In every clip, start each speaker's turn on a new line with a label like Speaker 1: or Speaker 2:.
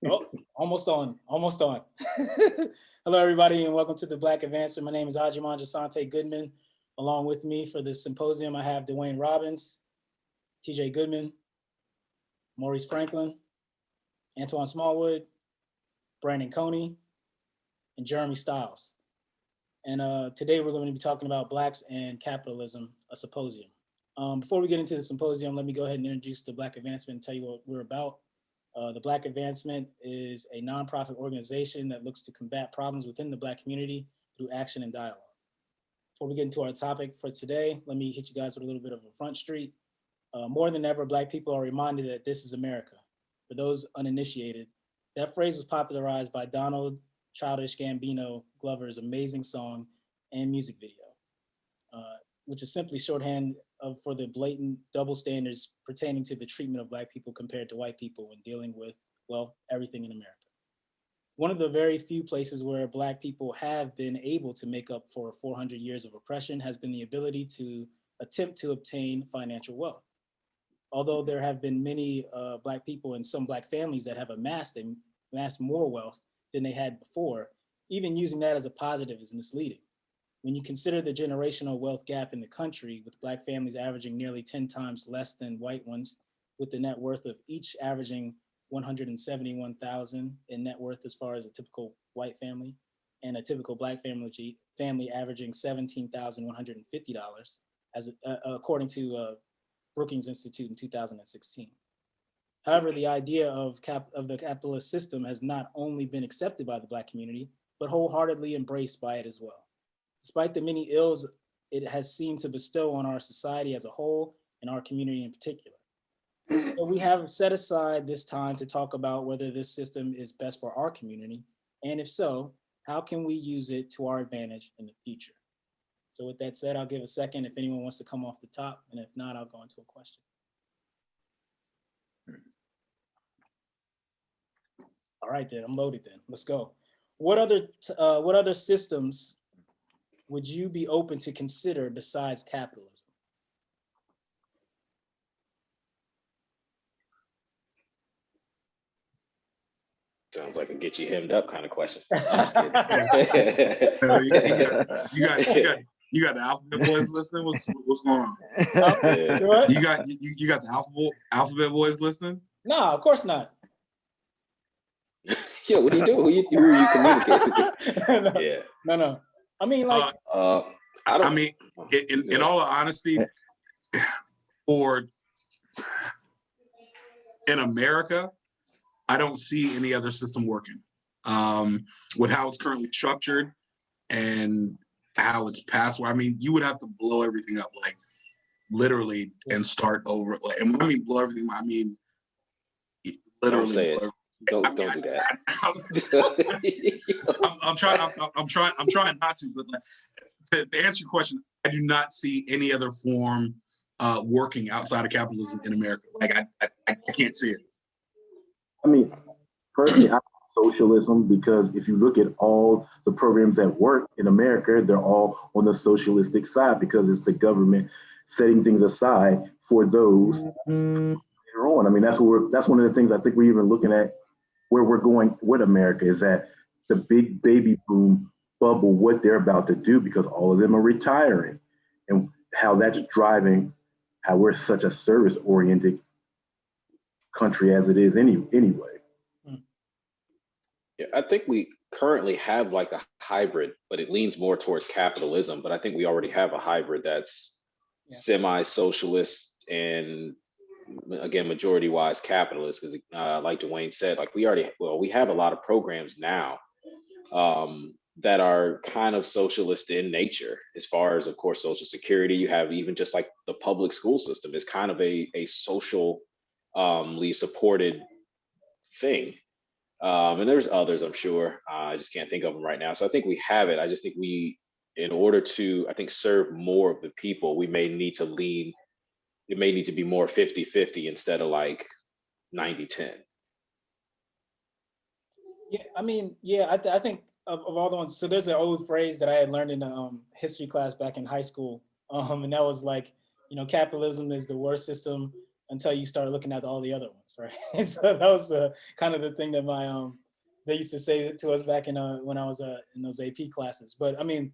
Speaker 1: Oh, almost on, almost on. Hello, everybody, and welcome to the Black Advancement. My name is Ajiman Jasante Goodman. Along with me for this symposium, I have Dwayne Robbins, TJ Goodman, Maurice Franklin, Antoine Smallwood, Brandon Coney, and Jeremy Stiles. And today we're going to be talking about Blacks and Capitalism, a symposium. Before we get into the symposium, let me go ahead and introduce the Black Advancement and tell you what we're about. The Black Advancement is a nonprofit organization that looks to combat problems within the Black community through action and dialogue. Before we get into our topic for today, let me hit you guys with a little bit of a front street. More than ever, Black people are reminded that this is America. For those uninitiated, that phrase was popularized by Donald Childish Gambino Glover's amazing song and music video, which is simply shorthand for the blatant double standards pertaining to the treatment of Black people compared to white people when dealing with, well, everything in America. One of the very few places where Black people have been able to make up for 400 years of oppression has been the ability to attempt to obtain financial wealth. Although there have been many Black people and some Black families that have amassed more wealth than they had before, even using that as a positive is misleading. When you consider the generational wealth gap in the country, with Black families averaging nearly 10 times less than white ones, with the net worth of each averaging 171,000 in net worth as far as a typical white family, and a typical Black family averaging $17,150, according to Brookings Institute in 2016. However, the idea of the capitalist system has not only been accepted by the Black community, but wholeheartedly embraced by it as well. Despite the many ills it has seemed to bestow on our society as a whole and our community in particular. So we have set aside this time to talk about whether this system is best for our community, and if so, how can we use it to our advantage in the future? So with that said, I'll give a second if anyone wants to come off the top, and if not, I'll go into a question. All right, then, I'm loaded then, let's go. What other systems would you be open to consider besides capitalism?
Speaker 2: Sounds like a get you hemmed up kind of question.
Speaker 3: I'm just kidding. You got the alphabet boys listening. What's going on? You got the alphabet boys listening?
Speaker 1: No, of course not.
Speaker 2: Yeah, what do you do? Who are you communicating with?
Speaker 1: No. I mean, like,
Speaker 3: in all honesty, in America, I don't see any other system working. With how it's currently structured and how it's passed. I mean, you would have to blow everything up, like literally, and start over. Like, and when I mean blow everything, I mean literally.
Speaker 2: Don't say it. Don't do that.
Speaker 3: I'm trying not to, but like, to answer your question, I do not see any other form working outside of capitalism in America. Like I can't see it.
Speaker 4: I mean, personally, I socialism, because if you look at all the programs that work in America, they're all on the socialistic side, because it's the government setting things aside for those later on. I mean, that's one of the things I think we're even looking at where we're going with America, is that the big baby boom bubble, what they're about to do, because all of them are retiring, and how that's driving how we're such a service-oriented country as it is anyway.
Speaker 2: Yeah, I think we currently have like a hybrid, but it leans more towards capitalism. But I think we already have a hybrid that's semi-socialist and, again, majority-wise capitalist. Because, like Dwayne said, like we have a lot of programs now that are kind of socialist in nature. As far as, of course, Social Security, you have even just like the public school system is kind of a socially supported thing. And there's others, I'm sure. I just can't think of them right now. So I think we have it. I just think in order to, I think, serve more of the people, it may need to be more 50-50 instead of like 90-10.
Speaker 1: Yeah, I mean, I think of all the ones, so there's an old phrase that I had learned in a history class back in high school. And that was like, capitalism is the worst system until you start looking at all the other ones, right? So that was kind of the thing that my they used to say to us back in when I was in those AP classes. But I mean,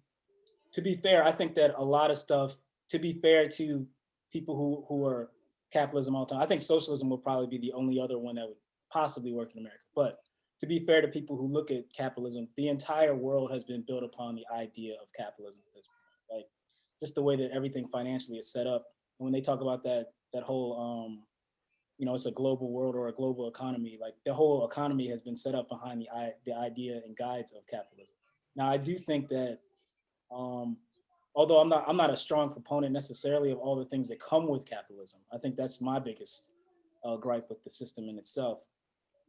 Speaker 1: to be fair, I think that a lot of stuff, to be fair to people who are capitalism all the time, I think socialism will probably be the only other one that would possibly work in America. But to be fair to people who look at capitalism, the entire world has been built upon the idea of capitalism at this point. Like just the way that everything financially is set up. And when they talk about that whole you know, it's a global world or a global economy, like the whole economy has been set up behind the idea and guides of capitalism. Now, I do think that although I'm not a strong proponent necessarily of all the things that come with capitalism, I think that's my biggest gripe with the system in itself.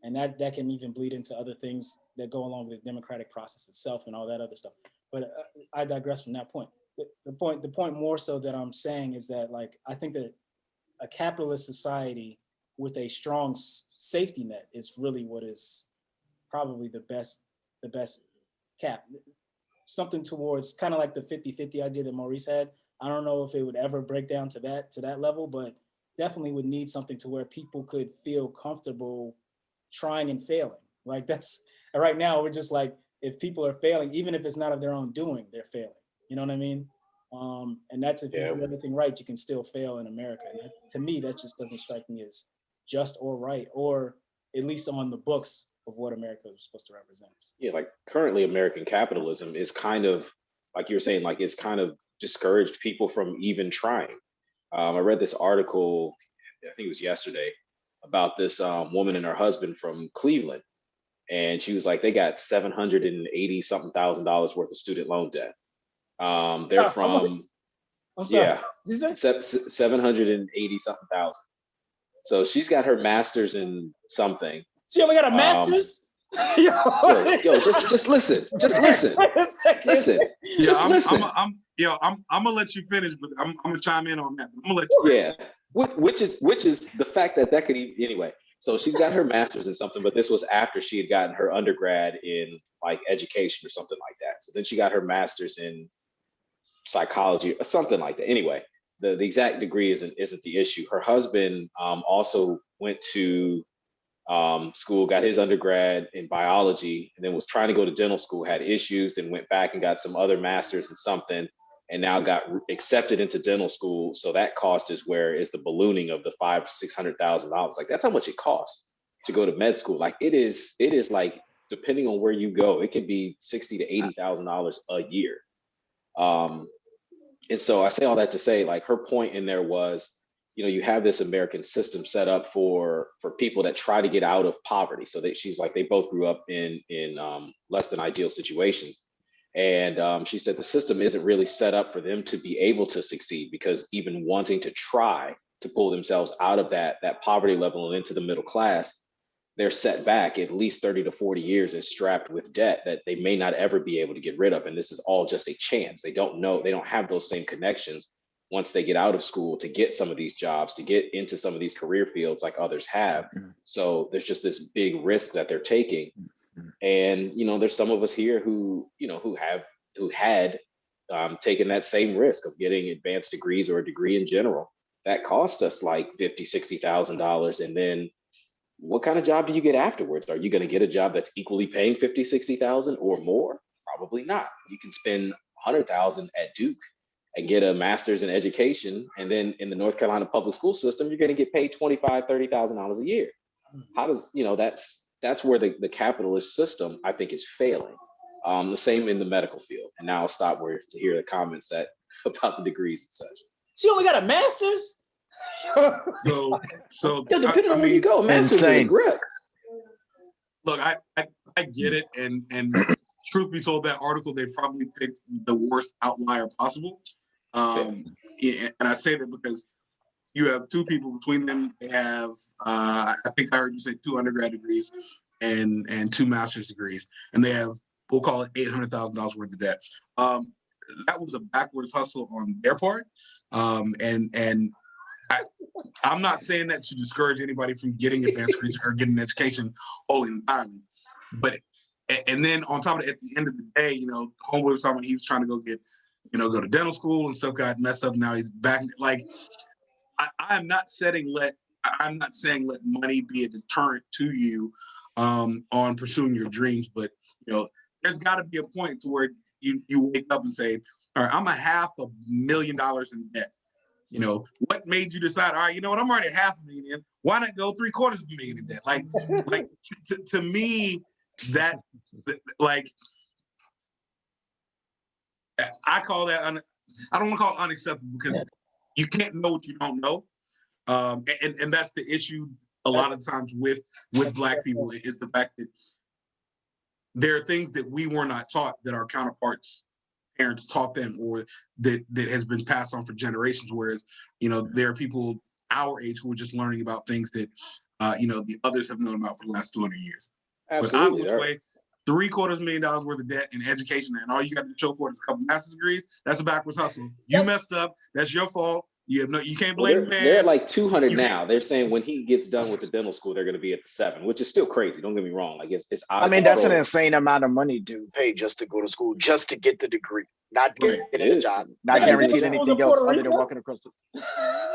Speaker 1: And that can even bleed into other things that go along with the democratic process itself and all that other stuff. But I digress from that point. The point more so that I'm saying is that, like, I think that a capitalist society with a strong safety net is really what is probably the best cap. Something towards kind of like the 50-50 idea that Maurice had. I don't know if it would ever break down to that level, but definitely would need something to where people could feel comfortable trying and failing. Like that's right now, we're just like, if people are failing, even if it's not of their own doing, they're failing. You know what I mean? And that's if you do everything right, you can still fail in America. And that, to me, that just doesn't strike me as just or right, or at least on the books of what America is supposed to represent.
Speaker 2: Yeah, like currently American capitalism is kind of, like you were saying, like it's kind of discouraged people from even trying. I read this article, I think it was yesterday, about this woman and her husband from Cleveland. And she was like, they got $780 something thousand dollars worth of student loan debt. They're from,
Speaker 1: I'm sorry.
Speaker 2: yeah, 780 something thousand. So she's got her master's in something.
Speaker 1: She only got a master's?
Speaker 2: Yo, just listen. Just listen. Listen.
Speaker 3: Yeah,
Speaker 2: listen.
Speaker 3: I'm gonna let you finish, but I'm gonna chime in on that. I'm gonna let you.
Speaker 2: Yeah, which is the fact that could anyway. So she's got her master's in something, but this was after she had gotten her undergrad in like education or something like that. So then she got her master's in psychology or something like that. Anyway, the exact degree isn't the issue. Her husband also went to school, got his undergrad in biology, and then was trying to go to dental school, had issues, then went back and got some other masters in something, and now got accepted into dental school. So that cost is the ballooning of the $500,000-$600,000. Like that's how much it costs to go to med school. Like it is like, depending on where you go, it can be $60,000 to $80,000 a year. And so I say all that to say, like, her point in there was, you know, you have this American system set up for people that try to get out of poverty. So that she's like, they both grew up in less than ideal situations. And she said the system isn't really set up for them to be able to succeed, because even wanting to try to pull themselves out of that poverty level and into the middle class, they're set back at least 30 to 40 years and strapped with debt that they may not ever be able to get rid of. And this is all just a chance. They don't know, they don't have those same connections once they get out of school to get some of these jobs, to get into some of these career fields like others have. So there's just this big risk that they're taking. And, you know, there's some of us here who had taken that same risk of getting advanced degrees or a degree in general. That cost us like $50,000, $60,000. And then what kind of job do you get afterwards? Are you going to get a job that's equally paying $50,000, $60,000 or more? Probably not. You can spend $100,000 at Duke and get a master's in education, and then in the North Carolina public school system, you're going to get paid $25,000, $30,000 a year. How does, you know, that's where the capitalist system, I think, is failing. The same in the medical field. And now I'll stop to hear the comments about the degrees and such.
Speaker 1: She only got a master's?
Speaker 3: So
Speaker 2: yeah, depending on where you go, master's is a grip.
Speaker 3: Look, I get it, and truth be told, that article, they probably picked the worst outlier possible. And I say that because you have two people between them. They have, I think I heard you say 2 undergrad degrees and 2 master's degrees, and they have, we'll call it $800,000 worth of debt. That was a backwards hustle on their part, and I'm not saying that to discourage anybody from getting advanced degrees or getting an education wholly entirely, but and then on top of it, at the end of the day, you know, homeboy was talking about he was trying to go to dental school and stuff, got messed up. Now he's back. Like, I am not saying let I'm not saying let money be a deterrent to you on pursuing your dreams, but there's got to be a point to where you wake up and say, all right, I'm $500,000 in debt. What made you decide, all right, you know what, I'm already $500,000 in. Why not go $750,000 in debt? Like to me, that like I call that I don't want to call it unacceptable because you can't know what you don't know. And that's the issue a lot of times with Black people is the fact that there are things that we were not taught that our counterparts parents taught them, or that has been passed on for generations. Whereas, there are people our age who are just learning about things that, the others have known about for the last 200 years.
Speaker 2: Absolutely.
Speaker 3: But way, $750,000 worth of debt in education, and all you got to show for it is a couple master's degrees. That's a backwards hustle. You messed up. That's your fault. You can't blame me.
Speaker 2: They're at like 200 now. They're saying when he gets done with the dental school, they're going to be at the 7, which is still crazy. Don't get me wrong. Like it's
Speaker 5: I mean, that's an insane amount of money to pay just to go to school, just to get the degree, not getting a job, not guaranteed anything else other than walking across the.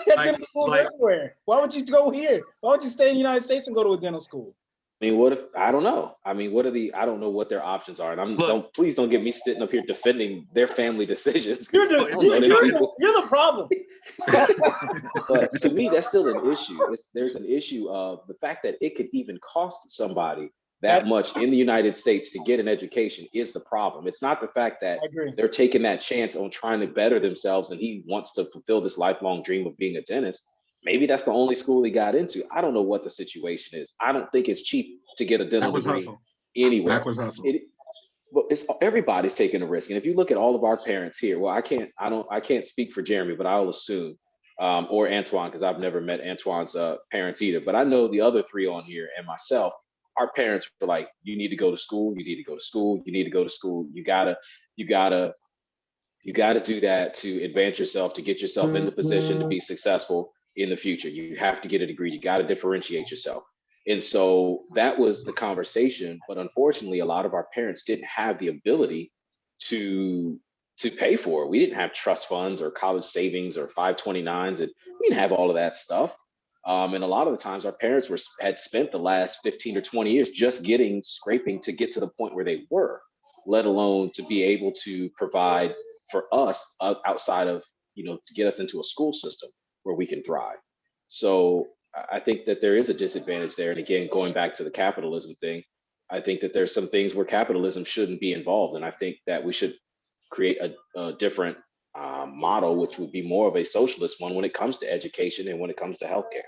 Speaker 1: Dental schools everywhere. Why would you go here? Why would you stay in the United States and go to a dental school?
Speaker 2: I mean, what if I don't know? I mean, I don't know what their options are, and please don't get me sitting up here defending their family decisions.
Speaker 1: You're the problem.
Speaker 2: But to me, that's still an issue. There's an issue of the fact that it could even cost somebody that much in the United States to get an education is the problem. It's not the fact that they're taking that chance on trying to better themselves, and he wants to fulfill this lifelong dream of being a dentist. Maybe that's the only school he got into. I don't know what the situation is. I don't think it's cheap to get a dental degree anyway.
Speaker 3: Backwards hustle.
Speaker 2: But everybody's taking a risk. And if you look at all of our parents here, well, I can't speak for Jeremy, but I'll assume, or Antoine, because I've never met Antoine's parents either. But I know the other 3 on here and myself, our parents were like, you need to go to school, you need to go to school, you need to go to school, you gotta do that to advance yourself, to get yourself in the position to be successful in the future. You have to get a degree. You got to differentiate yourself. And so that was the conversation. But unfortunately, a lot of our parents didn't have the ability to pay for it. We didn't have trust funds or college savings or 529s, and we didn't have all of that stuff. And a lot of the times our parents had spent the last 15 or 20 years just scraping to get to the point where they were, let alone to be able to provide for us outside of, to get us into a school system where we can thrive. So I think that there is a disadvantage there. And again, going back to the capitalism thing, I think that there's some things where capitalism shouldn't be involved. And I think that we should create a different model, which would be more of a socialist one when it comes to education and when it comes to healthcare.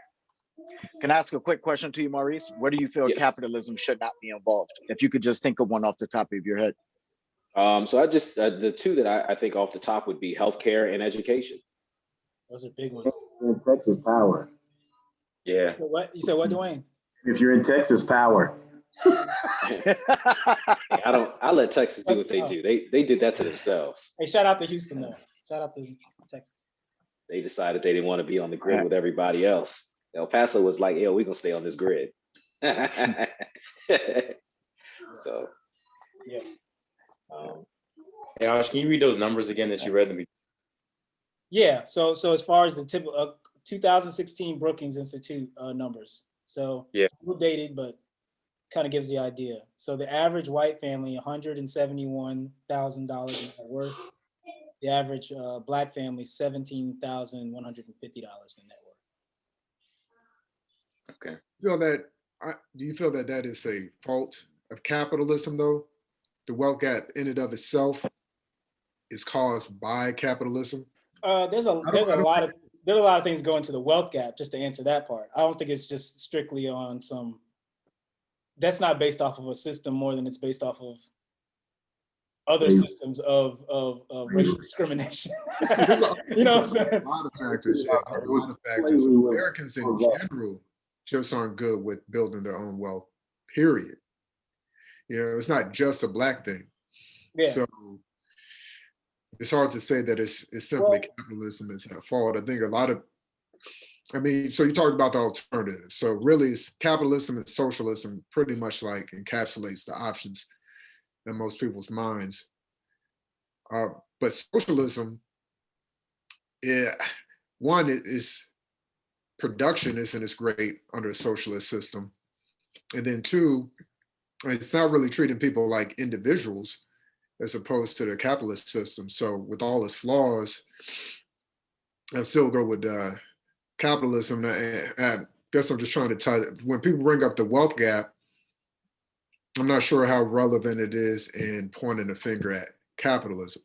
Speaker 5: Can I ask a quick question to you, Maurice? Where do you feel capitalism should not be involved? If you could just think of one off the top of your head.
Speaker 2: So I just, the 2 that I think off the top would be healthcare and education.
Speaker 1: Those are big ones.
Speaker 4: In Texas, power.
Speaker 2: Yeah.
Speaker 1: What you said? What, Dwayne?
Speaker 4: If you're in Texas, power.
Speaker 2: I let Texas do what they do. They did that to themselves.
Speaker 1: Hey, shout out to Houston though. Shout out to Texas.
Speaker 2: They decided they didn't want to be on the grid with everybody else. El Paso was like, yo, we're gonna stay on this grid. So
Speaker 1: yeah.
Speaker 6: Hey, Ash, can you read those numbers again that you read?
Speaker 1: Yeah. So as far as the typical 2016 Brookings Institute numbers, so it's a little dated, but kind of gives the idea. So the average white family, $171,000 in net worth. The average Black family, $17,150 in net worth.
Speaker 6: Okay.
Speaker 7: Do you feel that is a fault of capitalism, though? The wealth gap in and of itself is caused by capitalism.
Speaker 1: There's a lot of things go into the wealth gap. Just to answer that part, I don't think it's just strictly on some. That's not based off of a system more than it's based off of other systems of racial discrimination. You know what I'm saying?
Speaker 7: A lot of factors. A lot of factors. Americans in general just aren't good with building their own wealth. Period. It's not just a Black thing.
Speaker 1: Yeah.
Speaker 7: So it's hard to say that it's simply capitalism is at fault. I think so you talked about the alternative. So really it's capitalism and socialism pretty much like encapsulates the options in most people's minds. But socialism, one is production isn't as great under a socialist system. And then two, it's not really treating people like individuals as opposed to the capitalist system. So with all its flaws, I still go with capitalism. I guess I'm just trying to tie, when people bring up the wealth gap, I'm not sure how relevant it is in pointing a finger at capitalism,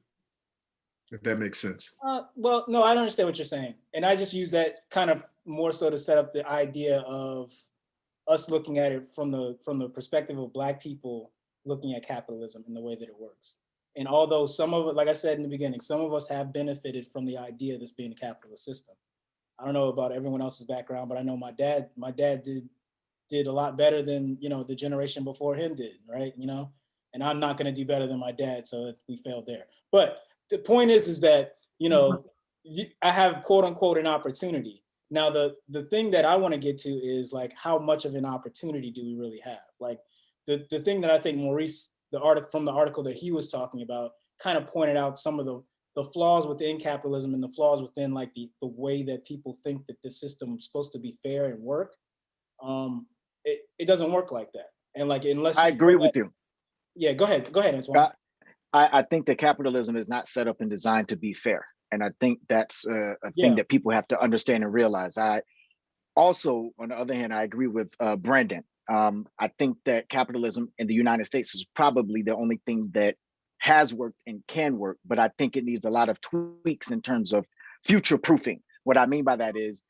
Speaker 7: if that makes sense.
Speaker 1: Well, no, I don't understand what you're saying. And I just use that kind of more so to set up the idea of us looking at it from the perspective of Black people looking at capitalism and the way that it works. And although some of it, like I said in the beginning, some of us have benefited from the idea of this being a capitalist system. I don't know about everyone else's background, but I know my dad did a lot better than, you know, the generation before him did, right? You know, and I'm not going to do better than my dad, so we failed there. But the point is that, you know, I have quote unquote an opportunity. Now, the thing that I want to get to is like, how much of an opportunity do we really have? Like the thing that I think Maurice, the article that he was talking about, kind of pointed out some of the flaws within capitalism and the flaws within like the way that people think that the system is supposed to be fair and work. It doesn't work like that. And like, unless
Speaker 5: I agree with you.
Speaker 1: Yeah, go ahead, Antoine.
Speaker 5: I think that capitalism is not set up and designed to be fair. And I think that's a thing that people have to understand and realize. I also, on the other hand, I agree with Brandon. I think that capitalism in the United States is probably the only thing that has worked and can work, but I think it needs a lot of tweaks in terms of future proofing. What I mean by that is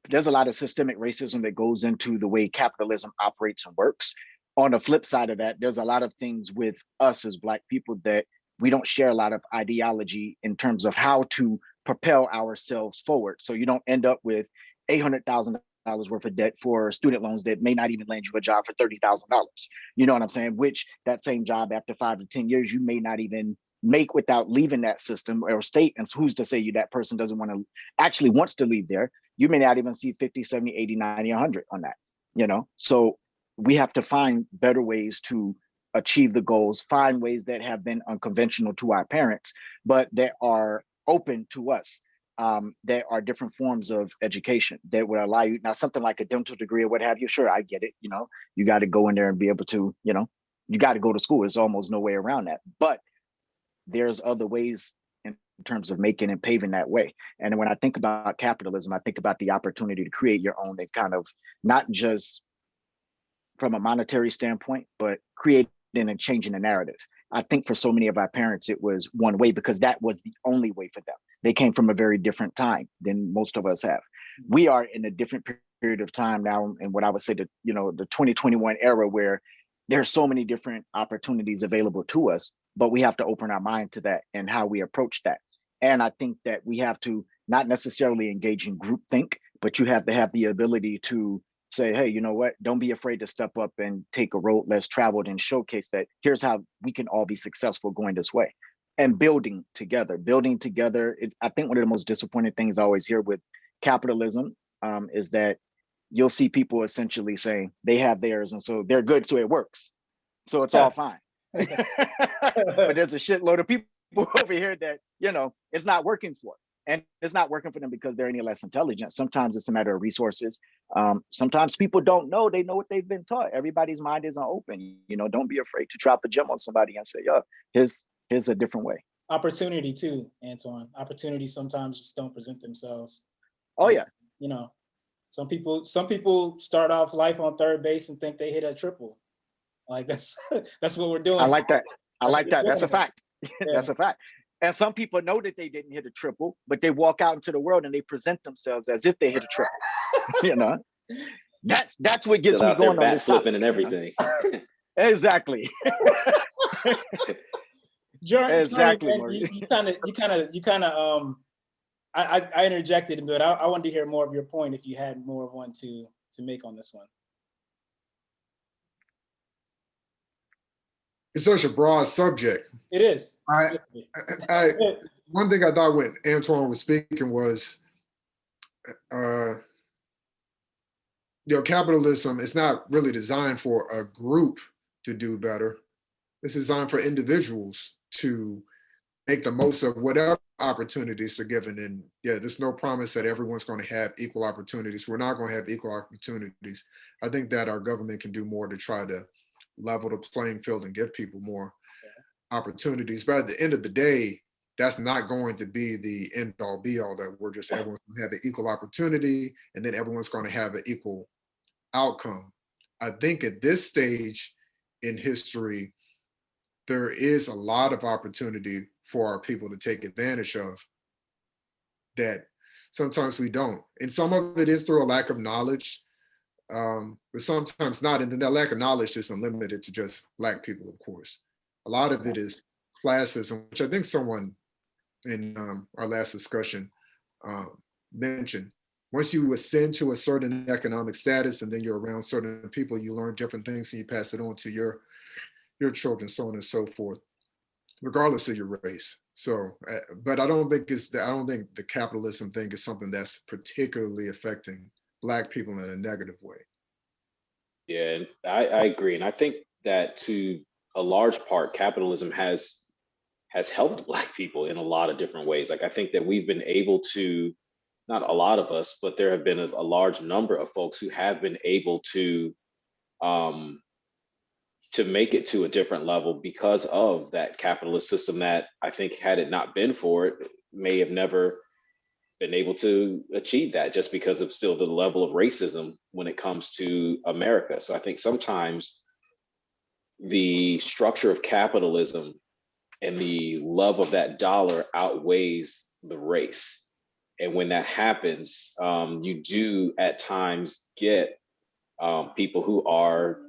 Speaker 5: there's a lot of systemic racism that goes into the way capitalism operates and works. On the flip side of that, there's a lot of things with us as Black people that we don't share a lot of ideology in terms of how to propel ourselves forward. So you don't end up with $800,000 worth of debt for student loans that may not even land you a job for $30,000. You know what I'm saying? Which that same job after 5 to 10 years, you may not even make without leaving that system or state. And who's to say you that person doesn't want to actually wants to leave there? You may not even see 50, 70, 80, 90, 100 on that, you know? So we have to find better ways to achieve the goals, find ways that have been unconventional to our parents, but that are open to us. There are different forms of education that would allow you, now something like a dental degree or what have you, sure, I get it. You know, you got to go in there and be able to, you know, you got to go to school. There's almost no way around that. But there's other ways in terms of making and paving that way. And when I think about capitalism, I think about the opportunity to create your own and kind of not just from a monetary standpoint, but creating and changing the narrative. I think for so many of our parents, it was one way because that was the only way for them. They came from a very different time than most of us have. We are in a different period of time now, and what I would say that, you know, the 2021 era where there's so many different opportunities available to us, but we have to open our mind to that and how we approach that. And I think that we have to not necessarily engage in groupthink, but you have to have the ability to say, hey, you know what, don't be afraid to step up and take a road less traveled and showcase that here's how we can all be successful going this way. And building together. I think one of the most disappointing things I always hear with capitalism is that you'll see people essentially saying they have theirs and so they're good, so it works. So it's all fine. But there's a shitload of people over here that, you know, it's not working for. And it's not working for them because they're any less intelligent. Sometimes it's a matter of resources. Sometimes people don't know. They know what they've been taught. Everybody's mind isn't open. You know, don't be afraid to drop a gem on somebody and say, yo, here's a different way.
Speaker 1: Opportunity too, Antoine. Opportunities sometimes just don't present themselves.
Speaker 5: Oh, yeah.
Speaker 1: You know, some people start off life on third base and think they hit a triple. Like that's what we're doing.
Speaker 5: I like that. That's a fact.
Speaker 1: Yeah.
Speaker 5: That's a fact. And some people know that they didn't hit a triple, but they walk out into the world and they present themselves as if they hit a triple. You know, that's what gets me going on this
Speaker 2: flipping and everything.
Speaker 5: Exactly.
Speaker 1: Exactly. You kind of. I interjected, but I wanted to hear more of your point if you had more of one to make on this one.
Speaker 7: It's such a broad subject.
Speaker 1: It is.
Speaker 7: One thing I thought when Antoine was speaking was, you know, capitalism is not really designed for a group to do better. It's designed for individuals to make the most of whatever opportunities are given. And yeah, there's no promise that everyone's going to have equal opportunities. We're not going to have equal opportunities. I think that our government can do more to try to level the playing field and give people more opportunities. But at the end of the day, that's not going to be the end all be all, that we're just everyone's going to have an equal opportunity and then everyone's going to have an equal outcome. I think at this stage in history, there is a lot of opportunity for our people to take advantage of that sometimes we don't. And some of it is through a lack of knowledge, but sometimes not. And then that lack of knowledge isn't limited to just Black people, of course. A lot of it is classism, which I think someone in our last discussion mentioned. Once you ascend to a certain economic status and then you're around certain people, you learn different things and you pass it on to your children, so on and so forth, regardless of your race. So, but I don't think the capitalism thing is something that's particularly affecting Black people in a negative way.
Speaker 2: Yeah, and I agree. And I think that to a large part, capitalism has helped Black people in a lot of different ways. Like I think that we've been able to, not a lot of us, but there have been a large number of folks who have been able to make it to a different level because of that capitalist system that I think had it not been for it, may have never been able to achieve that, just because of still the level of racism when it comes to America. So I think sometimes the structure of capitalism and the love of that dollar outweighs the race. And when that happens, you do at times get people who are,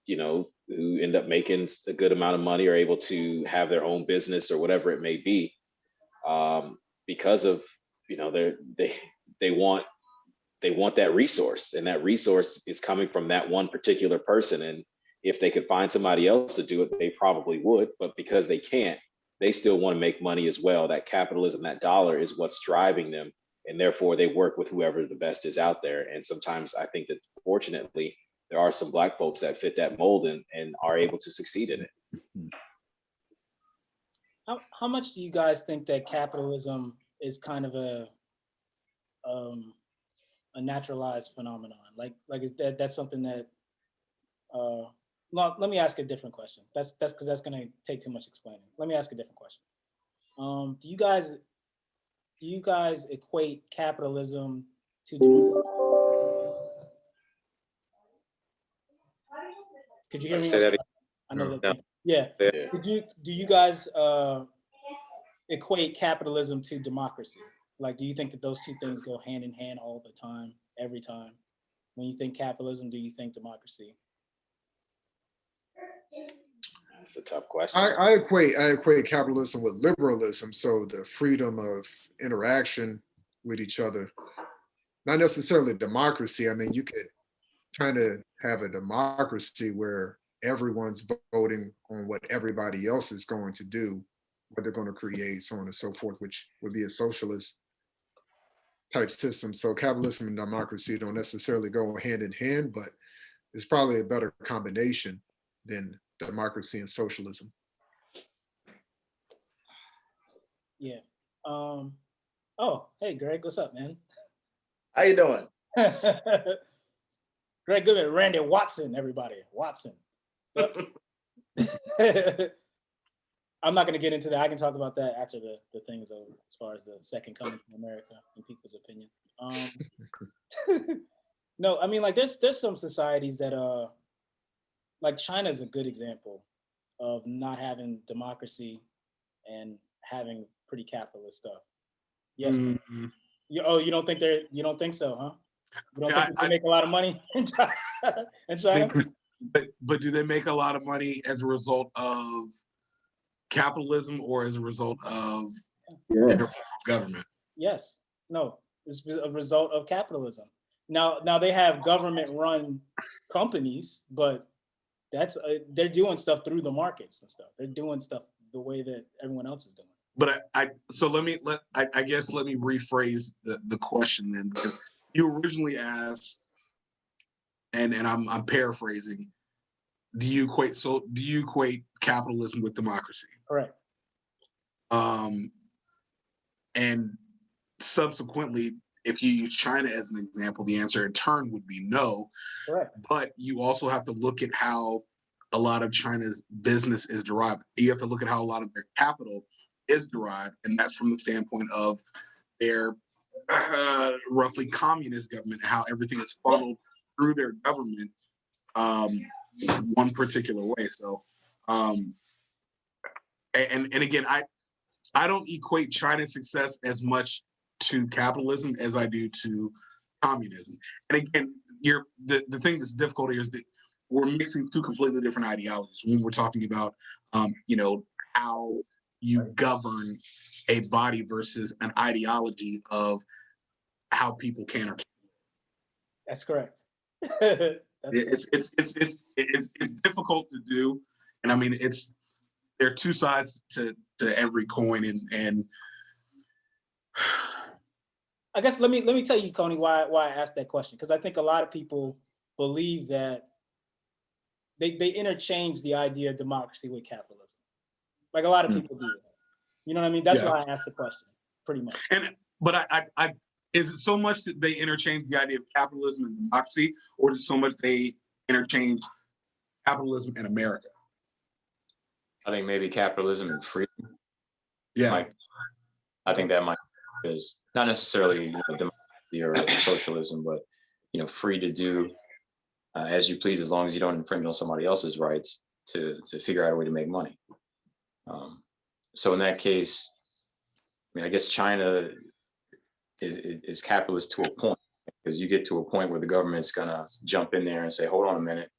Speaker 2: who end up making a good amount of money or able to have their own business or whatever it may be, because of, they want that resource, and that resource is coming from that one particular person. And if they could find somebody else to do it, they probably would. But because they can't, they still want to make money as well. That capitalism, that dollar is what's driving them. And therefore they work with whoever the best is out there. And sometimes I think that fortunately, there are some Black folks that fit that mold and are able to succeed in it.
Speaker 1: How much do you guys think that capitalism is kind of a naturalized phenomenon? Like is that's something that well, let me ask a different question. That's because that's going to take too much explaining. Let me ask a different question. Do you guys equate capitalism to democracy? Could you hear me?
Speaker 6: Say that
Speaker 1: I know
Speaker 6: No.
Speaker 1: that. Yeah.
Speaker 2: Yeah.
Speaker 1: Do you guys equate capitalism to democracy? Like, do you think that those two things go hand in hand all the time, every time? When you think capitalism, do you think democracy?
Speaker 2: That's a tough question.
Speaker 7: I equate capitalism with liberalism, so the freedom of interaction with each other, not necessarily democracy. I mean, you could kind of have a democracy where everyone's voting on what everybody else is going to do, what they're going to create, so on and so forth, which would be a socialist type system. So capitalism and democracy don't necessarily go hand in hand, but it's probably a better combination than democracy and socialism.
Speaker 1: Yeah. Oh, hey, Greg, what's up, man?
Speaker 6: How you doing?
Speaker 1: Greg Goodman, Randy Watson, everybody. Watson. Yep. I'm not going to get into that. I can talk about that after the thing is over, as far as the second coming to America, in people's opinion. No, I mean, like there's some societies that like China is a good example of not having democracy and having pretty capitalist stuff. Yes.
Speaker 3: Mm-hmm.
Speaker 1: You don't think so, huh? You don't think they make a lot of money in China?
Speaker 3: But do they make a lot of money as a result of capitalism or as a result of their form of government?
Speaker 1: Yes. No, it's a result of capitalism. Now they have government-run companies, but that's they're doing stuff through the markets and stuff. They're doing stuff the way that everyone else is doing.
Speaker 3: But I guess let me rephrase the question then, because you originally asked, and I'm paraphrasing, do you equate capitalism with democracy?
Speaker 1: Correct.
Speaker 3: And subsequently, if you use China as an example, the answer in turn would be no.
Speaker 1: Correct.
Speaker 3: But you also have to look at how a lot of China's business is derived. You have to look at how a lot of their capital is derived, and that's from the standpoint of their roughly communist government and how everything is funneled through their government one particular way. So, and again, I don't equate China's success as much to capitalism as I do to communism. And again, the thing that's difficult here is that we're mixing two completely different ideologies when we're talking about, how you govern a body versus an ideology of how people can or can't.
Speaker 1: That's correct.
Speaker 3: It's difficult to do, and I mean there are two sides to every coin, and
Speaker 1: I guess let me tell you, Coney, why I asked that question, because I think a lot of people believe that they interchange the idea of democracy with capitalism. Like a lot of people do. You know what I mean? That's why I asked the question, pretty much.
Speaker 3: But I is it so much that they interchange the idea of capitalism and democracy, or is it so much they interchange capitalism and America?
Speaker 6: I think maybe capitalism and freedom.
Speaker 3: Yeah.
Speaker 6: I think that might is not necessarily democracy or socialism, but free to do as you please, as long as you don't infringe on somebody else's rights to figure out a way to make money. So in that case, I mean, I guess China is capitalist to a point, because you get to a point where the government's gonna jump in there and say, hold on a minute,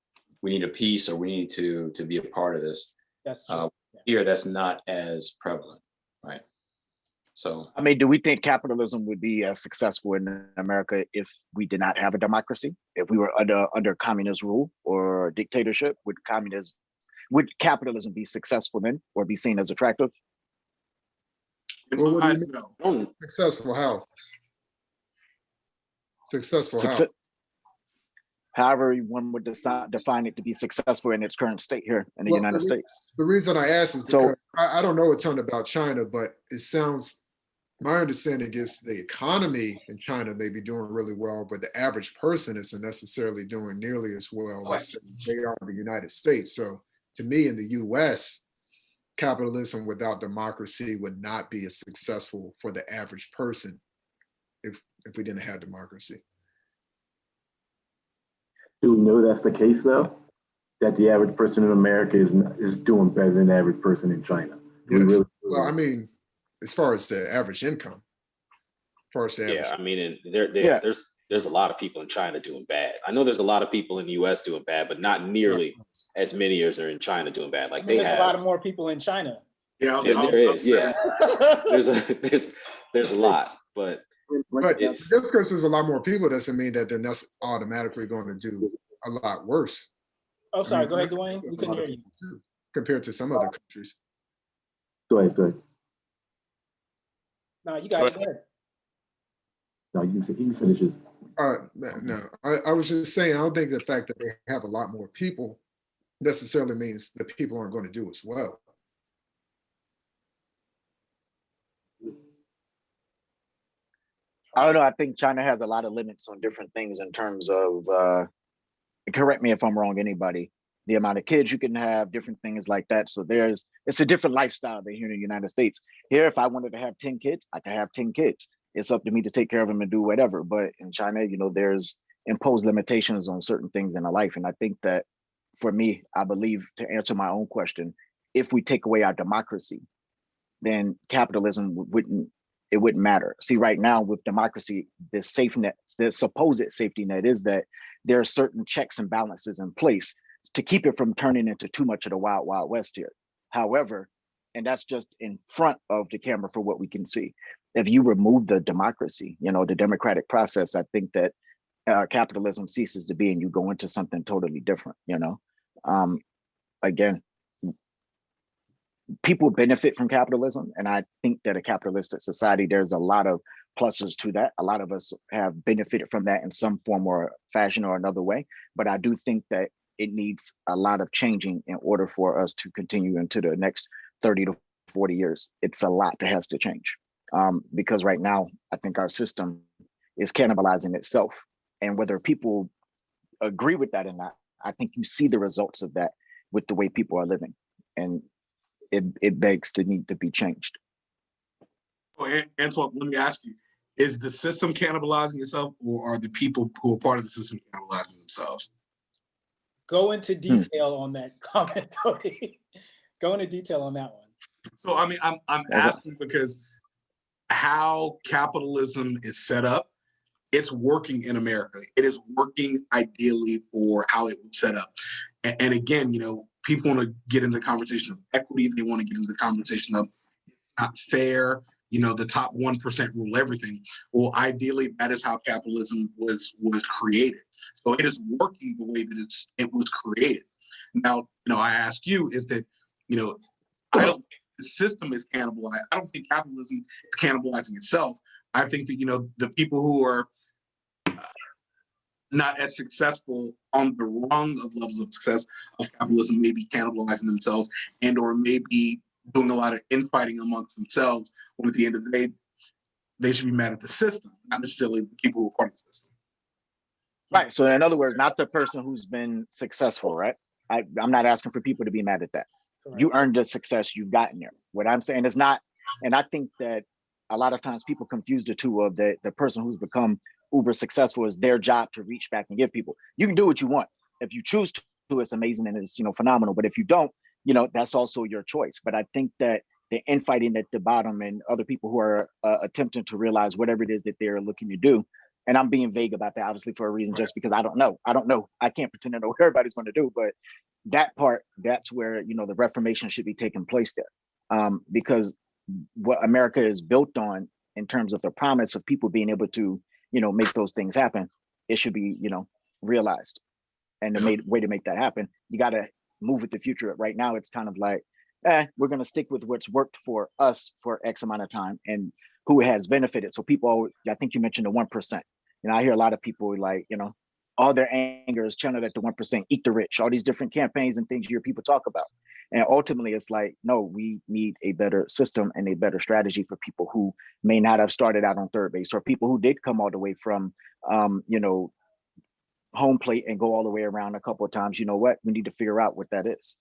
Speaker 6: we need a piece, or we need to be a part of this.
Speaker 1: That's true.
Speaker 6: Here, that's not as prevalent, right? So,
Speaker 5: I mean, do we think capitalism would be as successful in America if we did not have a democracy? If we were under communist rule or dictatorship, would capitalism be successful then, or be seen as attractive?
Speaker 7: Well, what do you
Speaker 3: No.
Speaker 7: mean? Successful how? Successful how?
Speaker 5: However one would define it to be successful in its current state here in the United States.
Speaker 7: The reason I ask is because I don't know a ton about China, but it sounds, my understanding is the economy in China may be doing really well, but the average person isn't necessarily doing nearly as well as they are in the United States. So to me, in the US, capitalism without democracy would not be as successful for the average person if we didn't have democracy.
Speaker 4: Do we know that's the case though? That the average person in America is doing better than the average person in China?
Speaker 7: Yes. Well, I mean, as far as the average income,
Speaker 2: I mean, there's a lot of people in China doing bad. I know there's a lot of people in the U.S. doing bad, but not nearly as many as are in China doing bad. Like
Speaker 1: there's a lot of more people in China.
Speaker 2: Yeah, there is. Yeah, there's a lot, but
Speaker 7: just because there's a lot more people doesn't mean that they're not automatically going to do a lot worse.
Speaker 1: Oh, sorry. Go ahead, Dwayne. We couldn't hear you.
Speaker 7: Too, compared to some other countries.
Speaker 4: Go ahead.
Speaker 1: No, you got it. Go ahead.
Speaker 4: No, you can finish it.
Speaker 7: No, I was just saying, I don't think the fact that they have a lot more people necessarily means that people aren't going to do as well.
Speaker 5: I don't know. I think China has a lot of limits on different things in terms of, correct me if I'm wrong, anybody, the amount of kids you can have, different things like that. So it's a different lifestyle than here in the United States. Here, if I wanted to have 10 kids, I could have 10 kids. It's up to me to take care of them and do whatever. But in China, there's imposed limitations on certain things in a life. And I think that for me, I believe, to answer my own question, if we take away our democracy, then capitalism wouldn't matter. See, right now with democracy, the safe net, the supposed safety net is that there are certain checks and balances in place to keep it from turning into too much of the wild, wild west here. However, and that's just in front of the camera for what we can see. If you remove the democracy, the democratic process, I think that capitalism ceases to be and you go into something totally different, Again, people benefit from capitalism. And I think that a capitalistic society, there's a lot of pluses to that. A lot of us have benefited from that in some form or fashion or another way. But I do think that it needs a lot of changing in order for us to continue into the next 30 to 40 years. It's a lot that has to change. Because right now, I think our system is cannibalizing itself. And whether people agree with that or not, I think you see the results of that with the way people are living. And it begs to need to be changed.
Speaker 3: Well, Antoine, let me ask you, is the system cannibalizing itself, or are the people who are part of the system cannibalizing themselves?
Speaker 1: Go into detail on that comment, Cody. Go into detail on that one.
Speaker 3: So, I mean, I'm asking because how capitalism is set up, it's working in America. It is working ideally for how it was set up. And again, you know, people want to get into the conversation of equity. They want to get into the conversation of not fair. You know, the top 1% rule everything. Well, ideally, that is how capitalism was created. So it is working the way that it was created. Now, you know, I ask you, is that, you know, I don't think the system is cannibalized. I don't think capitalism is cannibalizing itself. I think that, you know, the people who are not as successful on the rung of levels of success of capitalism may be cannibalizing themselves and or maybe doing a lot of infighting amongst themselves, when at the end of the day, they should be mad at the system, not necessarily the people who are part of the system.
Speaker 5: Right. So in other words, not the person who's been successful, right? I'm not asking for people to be mad at that. Correct. You earned the success, you've gotten there. What I'm saying is not, and I think that a lot of times people confuse the two of the person who's become uber successful is their job to reach back and give people. You can do what you want. If you choose to, it's amazing and it's, you know, phenomenal. But if you don't, you know, that's also your choice. But I think that the infighting at the bottom and other people who are attempting to realize whatever it is that they're looking to do, and I'm being vague about that, obviously, for a reason, just because I don't know. I can't pretend to know what everybody's going to do, but that part, that's where, you know, the reformation should be taking place there. Because what America is built on in terms of the promise of people being able to, you know, make those things happen, it should be, you know, realized. And the way to make that happen, you got to move with the future. Right now, it's kind of like, we're going to stick with what's worked for us for X amount of time and who has benefited. So people, I think you mentioned the 1%. You know, I hear a lot of people like, you know, all their anger is channeled at the 1%, eat the rich, all these different campaigns and things you hear people talk about. And ultimately, it's like, no, we need a better system and a better strategy for people who may not have started out on third base, or people who did come all the way from, you know, home plate and go all the way around a couple of times. You know what? We need to figure out what that is.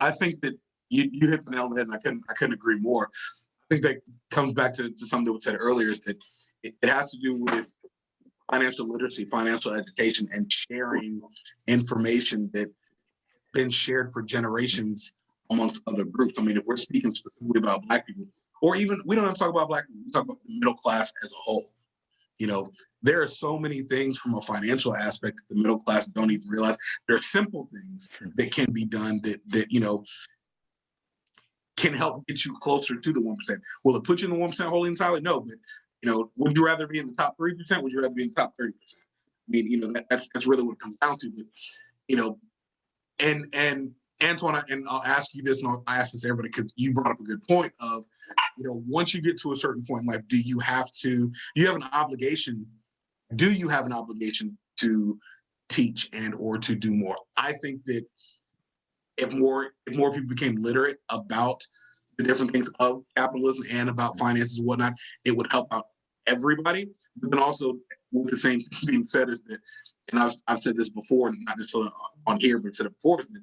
Speaker 3: I think that you hit the nail on the head, and I couldn't agree more. I think that comes back to something that was said earlier, is that it has to do with financial literacy, financial education, and sharing information that been shared for generations amongst other groups. I mean, if we're speaking specifically about Black people, or even, we don't have to talk about Black people, we talk about the middle class as a whole. You know, there are so many things from a financial aspect that the middle class don't even realize. There are simple things that can be done that you know, can help get you closer to the 1%. Will it put you in the 1% wholly entirely? No, but you know, would you rather be in the top 3%? Would you rather be in the top 30%? I mean, you know, that's really what it comes down to. But you know, and Antoine, and I'll ask you this, and I'll ask this to everybody, because you brought up a good point of, you know, once you get to a certain point in life, do you have an obligation to teach and or to do more? I think that if more people became literate about the different things of capitalism and about finances and whatnot, it would help out everybody. But then also, with the same being said, is that, and I've said this before, and not necessarily on here, but said it before, is that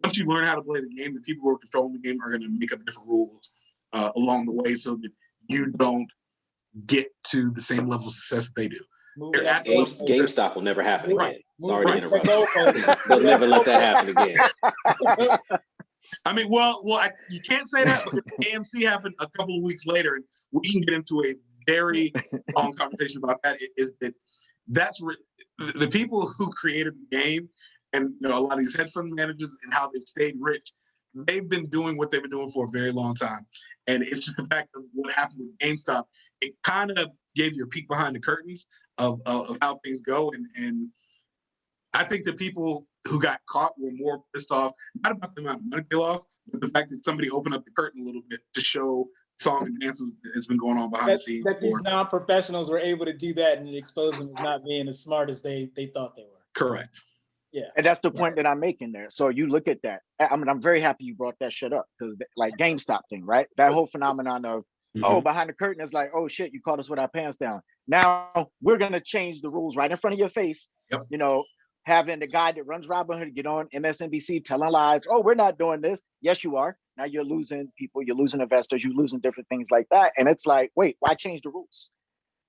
Speaker 3: once you learn how to play the game, the people who are controlling the game are going to make up different rules along the way, so that you don't get to the same level of success that they do.
Speaker 2: GameStop will never happen again.
Speaker 3: Right.
Speaker 2: Sorry to interrupt. They'll never let that happen again.
Speaker 3: I mean, well, you can't say that, because AMC happened a couple of weeks later, and we can get into a very long conversation about that. Is that's the people who created the game, and you know, a lot of these hedge fund managers and how they've stayed rich. They've been doing what they've been doing for a very long time, and it's just the fact of what happened with GameStop. It kind of gave you a peek behind the curtains of how things go, and I think the people who got caught were more pissed off, not about the amount of money they lost, but the fact that somebody opened up the curtain a little bit to show song and dance has been going on behind the scenes.
Speaker 1: That these non-professionals were able to do that and expose them as not being as smart as they thought they were.
Speaker 3: Correct.
Speaker 1: Yeah.
Speaker 5: And that's the point that I'm making there. So you look at that. I mean, I'm very happy you brought that shit up because, like, GameStop thing, right? That whole phenomenon of, oh, behind the curtain is like, oh shit, you caught us with our pants down. Now we're gonna change the rules right in front of your face.
Speaker 3: Yep.
Speaker 5: You know, having the guy that runs Robinhood get on MSNBC telling lies. Oh, we're not doing this. Yes, you are. Now you're losing people. You're losing investors. You're losing different things like that. And it's like, wait, why change the rules?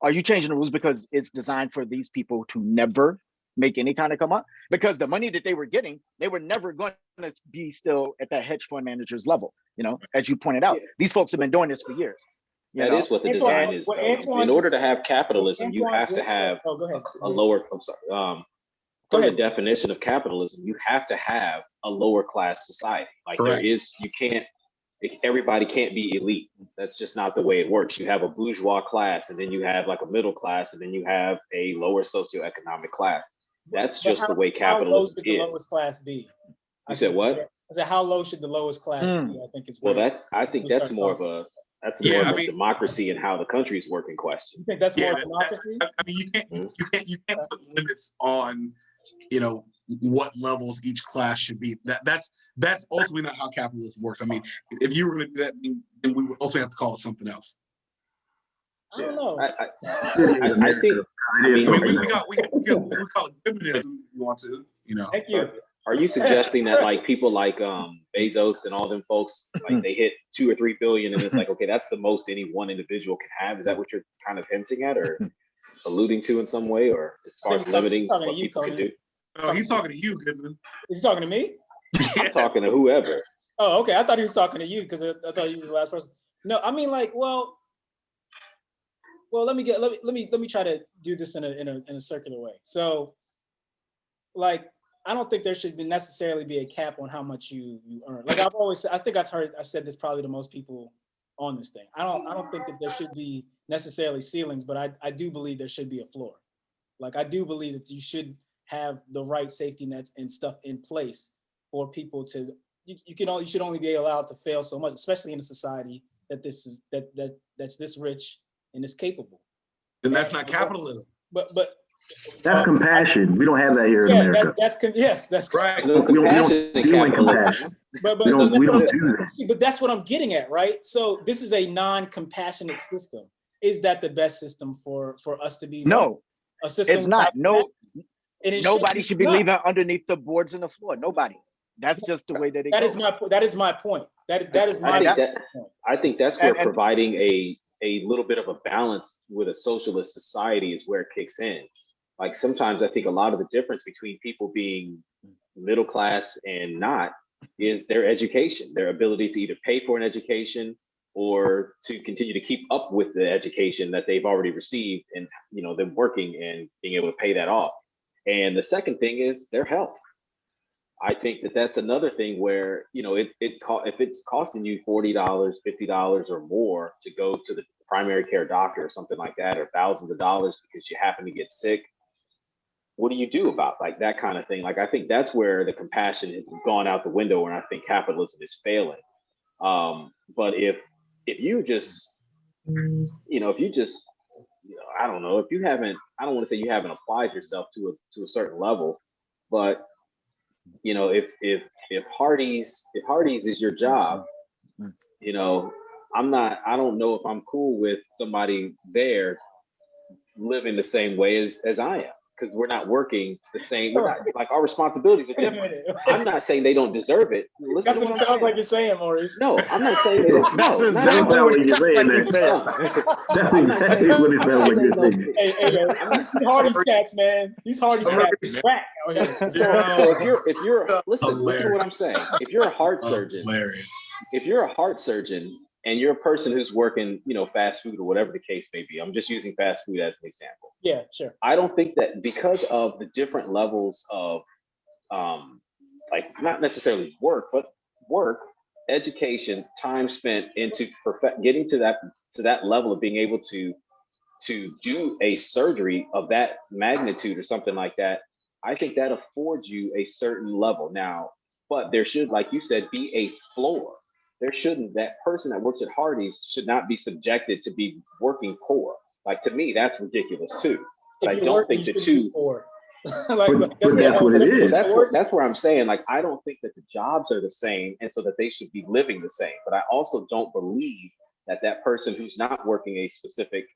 Speaker 5: Are you changing the rules because it's designed for these people to never make any kind of come up? Because the money that they were getting, they were never going to be still at that hedge fund manager's level. You know, as you pointed out, these folks have been doing this for years.
Speaker 2: That is what the design is, though. In order to have capitalism, you have to have a lower, I'm sorry, per the definition of capitalism, you have to have a lower class society. Like there is, you can't, everybody can't be elite. That's just not the way it works. You have a bourgeois class, and then you have like a middle class, and then you have a lower socioeconomic class. That's just the way capitalism
Speaker 1: how low should
Speaker 2: is.
Speaker 1: the lowest class be?
Speaker 2: You said what?
Speaker 1: I said, how low should the lowest class be? I think it's
Speaker 2: I think that's more of a democracy and how the country's working question.
Speaker 1: You think that's more democracy?
Speaker 3: I mean, you can't put limits on, you know, what levels each class should be. That's ultimately not how capitalism works. I mean, if you were going to do that, then we would also have to call it something else.
Speaker 1: I don't know.
Speaker 2: I think. I mean,
Speaker 3: we call it feminism if you want to. You know.
Speaker 1: Thank you.
Speaker 2: Are you suggesting that like people like Bezos and all them folks, like they hit 2 or 3 billion, and it's like, okay, that's the most any one individual can have? Is that what you're kind of hinting at or alluding to in some way, or as far as limiting what people can do?
Speaker 3: No, he's talking to you, Goodman.
Speaker 1: Is he talking to me?
Speaker 2: I'm talking to whoever.
Speaker 1: Oh, okay. I thought he was talking to you because I thought you were the last person. No, I mean, like, well, let me try to do this in a circular way. So, like, I don't think there should necessarily be a cap on how much you earn. Like I've said this probably to most people on this thing. I don't think that there should be necessarily ceilings, but I do believe there should be a floor. Like I do believe that you should have the right safety nets and stuff in place for people to. You should only be allowed to fail so much, especially in a society that's this rich and this capable.
Speaker 3: Then that's not capitalism.
Speaker 1: But
Speaker 4: that's compassion. We don't have that here in America.
Speaker 1: That's
Speaker 3: right.
Speaker 4: We don't deal in compassion. But we don't do that.
Speaker 1: See, but that's what I'm getting at, right? So this is a non-compassionate system. Is that the best system for us to be?
Speaker 5: No,
Speaker 1: a system.
Speaker 5: It's not. No, nobody should be
Speaker 1: not.
Speaker 5: leaving underneath the boards and the floor. Nobody. That's just the way that it goes.
Speaker 1: That is my point. That is my point.
Speaker 2: I think that's where providing a little bit of a balance with a socialist society is where it kicks in. Like sometimes I think a lot of the difference between people being middle class and not is their education, their ability to either pay for an education or to continue to keep up with the education that they've already received, and you know, them working and being able to pay that off. And the second thing is their health. I think that's another thing where, you know, if it's costing you $40, $50 or more to go to the primary care doctor or something like that, or thousands of dollars because you happen to get sick, what do you do about like that kind of thing? Like, I think that's where the compassion has gone out the window, and I think capitalism is failing. But if you just, you know, I don't know, if you haven't, I don't want to say you haven't applied yourself to a certain level, but you know, if Hardee's is your job, you know, I don't know if I'm cool with somebody there living the same way as I am, because we're not working the same. We're not, like, our responsibilities are different. I'm not saying they don't deserve it.
Speaker 1: That's what it sounds like you're saying, Maurice.
Speaker 2: No, I'm not saying they don't.
Speaker 5: That's exactly what you're saying.
Speaker 4: That's exactly what it sounds like you're saying.
Speaker 1: Hey, these Hardee's cats, man. These Hardee's cats crack.
Speaker 2: So if you're listen to what I'm saying. If you're a heart surgeon, and you're a person who's working, you know, fast food or whatever the case may be, I'm just using fast food as an example.
Speaker 1: Yeah, sure.
Speaker 2: I don't think that because of the different levels of, like, not necessarily work, but work, education, time spent into getting to that level of being able to do a surgery of that magnitude or something like that, I think that affords you a certain level. Now, but there should, like you said, be a floor. That person that works at Hardee's should not be subjected to be working poor. Like, to me, that's ridiculous too. But I don't think the two,
Speaker 4: that's what it is.
Speaker 2: That's where I'm saying, like, I don't think that the jobs are the same, and so that they should be living the same. But I also don't believe that that person who's not working a specific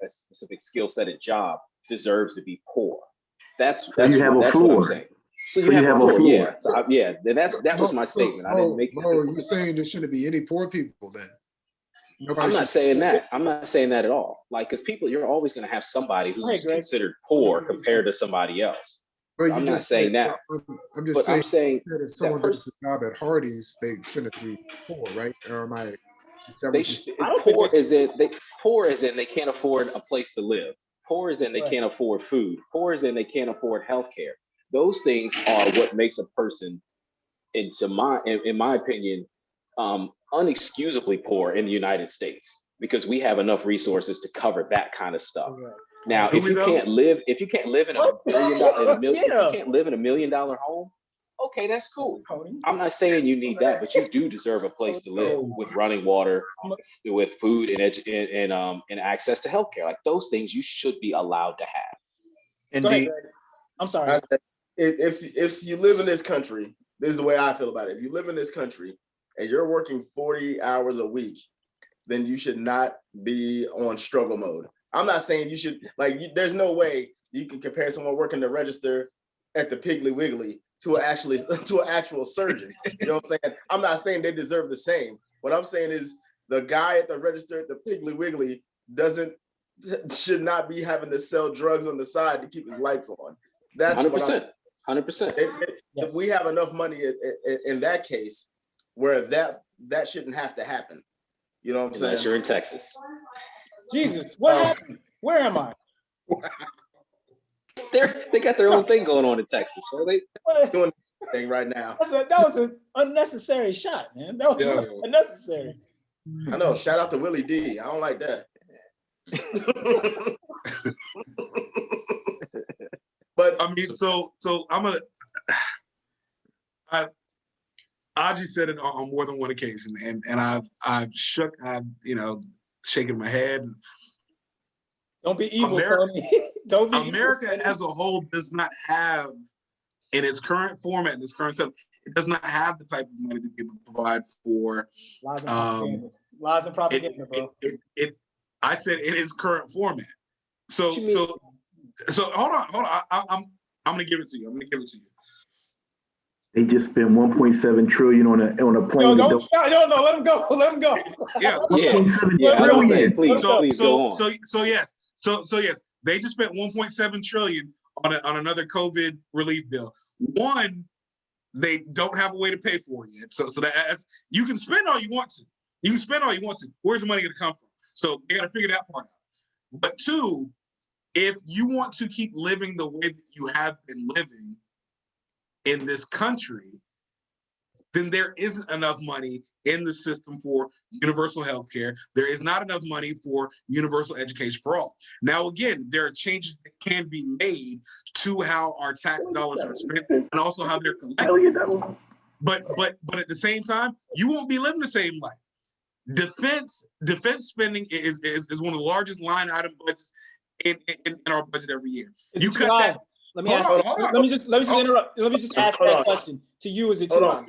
Speaker 2: skill set at job deserves to be poor. That's
Speaker 4: you have a floor.
Speaker 2: What I'm saying. So you have a floor. Yeah. So that was my statement. I didn't make.
Speaker 7: Are you saying there shouldn't be any poor people then?
Speaker 2: I'm not saying that. I'm not saying that at all. Like, because people, you're always going to have somebody who's considered poor compared to somebody else. So I'm not saying that.
Speaker 7: I'm just saying that if someone
Speaker 2: gets
Speaker 7: a job at Hardee's, they shouldn't be poor, right? Or am I?
Speaker 2: Poor as in they can't afford a place to live. Poor as in they can't afford food. Poor as in they can't afford healthcare. Those things are what makes a person, in my opinion, unexcusably poor in the United States, because we have enough resources to cover that kind of stuff. Now, if you can't live in a $1 million home, okay, that's cool. I'm not saying you need that, but you do deserve a place to live with running water, with food and access to healthcare. Like, those things you should be allowed to have.
Speaker 1: Go ahead, Greg. I'm sorry.
Speaker 8: If you live in this country, this is the way I feel about it. If you live in this country and you're working 40 hours a week, then you should not be on struggle mode. I'm not saying you should, there's no way you can compare someone working the register at the Piggly Wiggly to an actual surgeon. You know what I'm saying? I'm not saying they deserve the same. What I'm saying is the guy at the register at the Piggly Wiggly should not be having to sell drugs on the side to keep his lights on. That's
Speaker 2: 100%. 100%.
Speaker 8: If we have enough money in that case, where that shouldn't have to happen. You know what I'm saying?
Speaker 2: Unless you're in Texas.
Speaker 1: Jesus, what happened? Where am I?
Speaker 2: They got their own thing going on in Texas. So they
Speaker 8: doing thing right now.
Speaker 1: That was an unnecessary shot, man. That was unnecessary.
Speaker 8: I know. Shout out to Willie D. I don't like that. But
Speaker 3: I mean, so Aji said it on more than one occasion, and I've shaking my head.
Speaker 1: Don't be evil, Tony.
Speaker 3: Don't be America evil. As a whole does not have, in its current format, in its current setup, it does not have the type of money to be able to provide for
Speaker 1: lies and propaganda, bro.
Speaker 3: I said in its current format. So hold on. I'm gonna give it to you.
Speaker 4: They just spent 1.7 trillion on a plane.
Speaker 1: No, let him go. Let him go.
Speaker 3: Yeah.
Speaker 4: 1.7 trillion.
Speaker 2: Please go on.
Speaker 3: So yes. They just spent 1.7 trillion on another COVID relief bill. One, they don't have a way to pay for it yet. So that's, you can spend all you want to. Where's the money going to come from? So they got to figure that part out. But two, if you want to keep living the way that you have been living in this country, then there isn't enough money in the system for universal health care. There is not enough money for universal education for all. Now, again, there are changes that can be made to how our tax dollars are spent and also how they're collected. But at the same time, you won't be living the same life. Defense spending is one of the largest line item budgets in our budget every year. You cut that.
Speaker 1: Let me just interrupt. Let me just ask that question to you. Is it too high?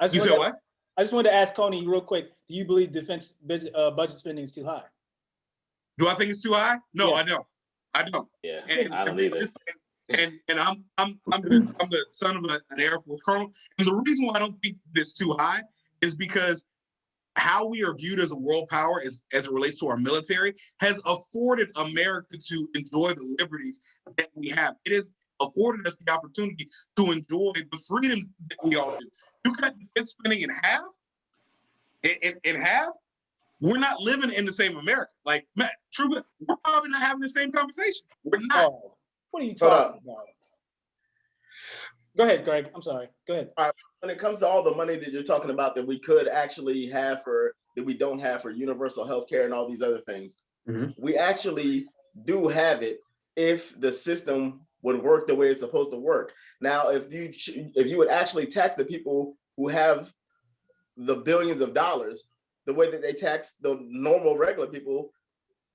Speaker 3: You said what?
Speaker 1: I just wanted to ask Coney real quick. Do you believe defense budget spending is too high?
Speaker 3: Do I think it's too high? No, I don't.
Speaker 2: Yeah,
Speaker 3: and,
Speaker 2: I don't either.
Speaker 3: And I'm the son of an Air Force colonel, and the reason why I don't think it's too high is because how we are viewed as a world power as it relates to our military has afforded America to enjoy the liberties that we have. It has afforded us the opportunity to enjoy the freedoms that we all do. You cut defense spending in half, we're not living in the same America. Like, Matt, we're probably not having the same conversation. We're not.
Speaker 1: Oh, what are you talking about? Go ahead, Greg. I'm sorry. Go ahead.
Speaker 8: All right. When it comes to all the money that you're talking about that we could actually have that we don't have for universal health care and all these other things, we actually do have it if the system would work the way it's supposed to work. Now, if you would actually tax the people who have the billions of dollars the way that they tax the normal regular people,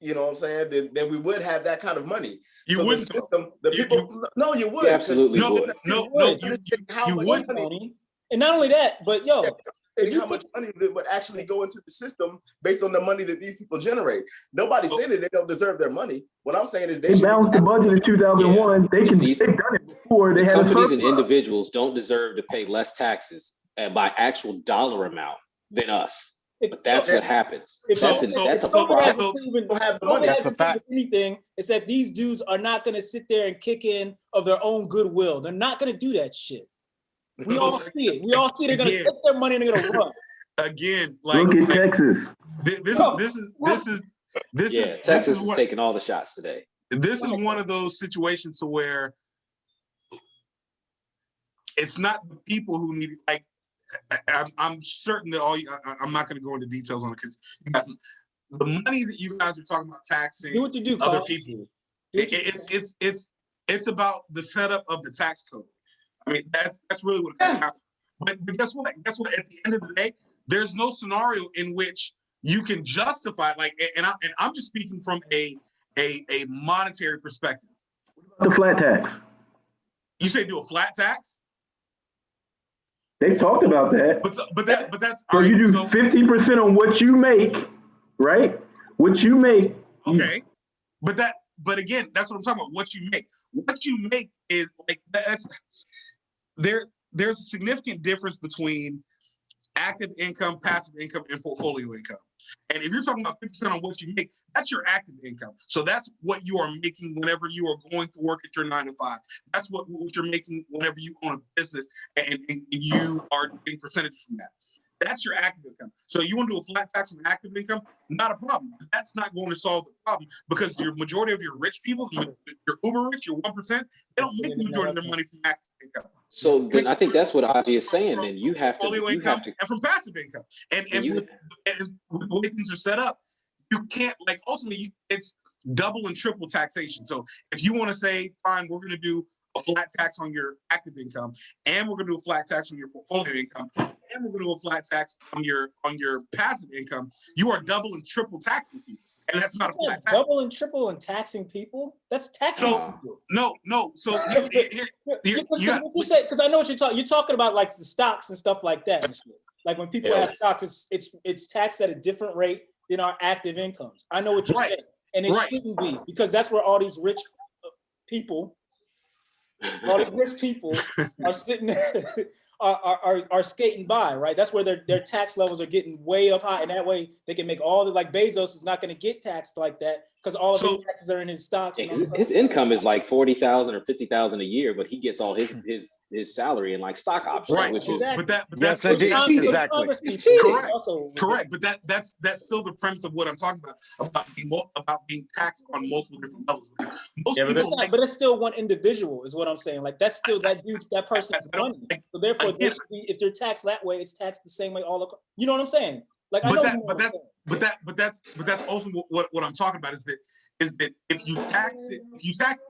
Speaker 8: you know what I'm saying, then we would have that kind of money.
Speaker 3: You
Speaker 8: So
Speaker 3: wouldn't.
Speaker 8: the system, the people, no, you would.
Speaker 2: You absolutely
Speaker 3: No,
Speaker 2: would.
Speaker 3: no,
Speaker 1: would.
Speaker 8: How
Speaker 3: you
Speaker 8: much
Speaker 3: wouldn't.
Speaker 8: money,
Speaker 1: And not only that, but yo,
Speaker 8: how much money that would actually go into the system based on the money that these people generate. Nobody's saying that they don't deserve their money. What I'm saying is
Speaker 4: They balanced the budget in 2001. They've done it before. They had a
Speaker 2: companies
Speaker 4: surplus.
Speaker 2: and individuals don't deserve to pay less taxes by actual dollar amount than us. But that's what happens. That's a fraud.
Speaker 5: That's a fact.
Speaker 1: Anything is that these dudes are not going to sit there and kick in of their own goodwill. They're not going to do that shit. We all see it. We all see they're going to take their money and they're going to run.
Speaker 3: Again, like
Speaker 4: look at Texas.
Speaker 3: Texas
Speaker 2: is taking all the shots today.
Speaker 3: This is one of those situations to where it's not the people who need, like, I'm certain that I'm not going to go into details on it because you guys, the money that you guys are talking about taxing
Speaker 1: do what you do,
Speaker 3: other
Speaker 1: Carl.
Speaker 3: people, it's about the setup of the tax code. I mean, that's really what it comes down to. But guess what? At the end of the day, there's no scenario in which you can justify, like, and I'm just speaking from a monetary perspective.
Speaker 4: The flat tax.
Speaker 3: You say do a flat tax?
Speaker 4: They talked about that.
Speaker 3: But that's
Speaker 4: so you do 50% on what you make, right? What you make.
Speaker 3: Okay. But again, that's what I'm talking about. What you make. What you make is like there's a significant difference between active income, passive income, and portfolio income. And if you're talking about 50% on what you make, that's your active income. So that's what you are making whenever you are going to work at your 9 to 5. That's what you're making whenever you own a business and you are getting percentages from that. That's your active income. So you want to do a flat tax on active income? Not a problem. That's not going to solve the problem because your majority of your rich people, your uber rich, your 1%, they don't make the majority of their money from active income.
Speaker 2: So then I think that's what Aji is saying. Then you have to
Speaker 3: and from passive income. And with the way things are set up, you can't, like, ultimately it's double and triple taxation. So if you want to say, fine, we're going to do a flat tax on your active income, and we're going to do a flat tax on your portfolio income, and we're going to do a flat tax on your passive income, you are double and triple taxing people. And that's not a flat tax.
Speaker 1: Double and triple and taxing people? That's taxing people.
Speaker 3: No. So
Speaker 1: because I know what you're talking. You're talking about like the stocks and stuff like that. Like when people have stocks, it's taxed at a different rate than our active incomes. I know what you're saying, and it shouldn't be because that's where all these rich people, are sitting. Are skating by, right? That's where their tax levels are getting way up high, and that way they can make all the, like, Bezos is not going to get taxed like that because all of his taxes are in his stocks.
Speaker 2: His income is like 40,000 or 50,000 a year, but he gets all his salary in like stock options,
Speaker 3: right?
Speaker 2: Which is
Speaker 3: that's
Speaker 5: exactly
Speaker 3: correct. But that's still the premise of what I'm talking about being taxed on multiple different levels.
Speaker 1: But it's still one individual, is what I'm saying. Like that's still that person's money. So therefore, if they're taxed that way, it's taxed the same way all across. You know what I'm saying? Like
Speaker 3: that's also what I'm talking about is that if you tax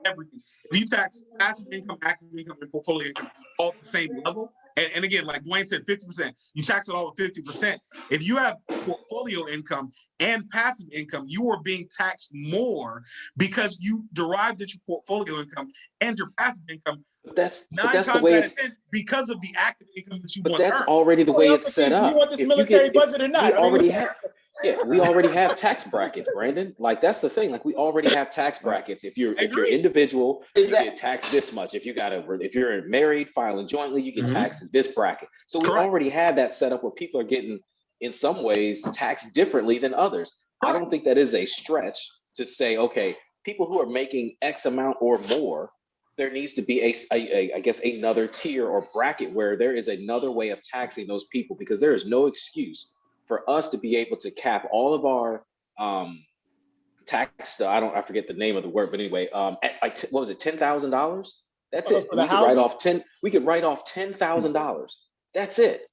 Speaker 3: everything, if you tax passive income, active income, and portfolio income all at the same level, and again, like Dwayne said, 50%, you tax it all at 50%. If you have portfolio income and passive income, you are being taxed more because you derived at your portfolio income and your passive income.
Speaker 2: That's
Speaker 3: 9 times
Speaker 2: the way
Speaker 3: out of 10 because of the active income that you want to earn.
Speaker 2: But that's already the way it's set up.
Speaker 1: You want this military budget or not?
Speaker 2: We already have tax brackets, Brandon. Like that's the thing. Like we already have tax brackets. If you're individual, you get taxed this much. If you're married, filing jointly, you get taxed in this bracket. So we already have that set up where people are getting, in some ways, taxed differently than others. I don't think that is a stretch to say, okay, people who are making X amount or more, there needs to be I guess another tier or bracket where there is another way of taxing those people, because there is no excuse for us to be able to cap all of our tax. I forget the name of the word, but anyway, at like what was it, $10,000? That's it. We could write off $10,000. That's it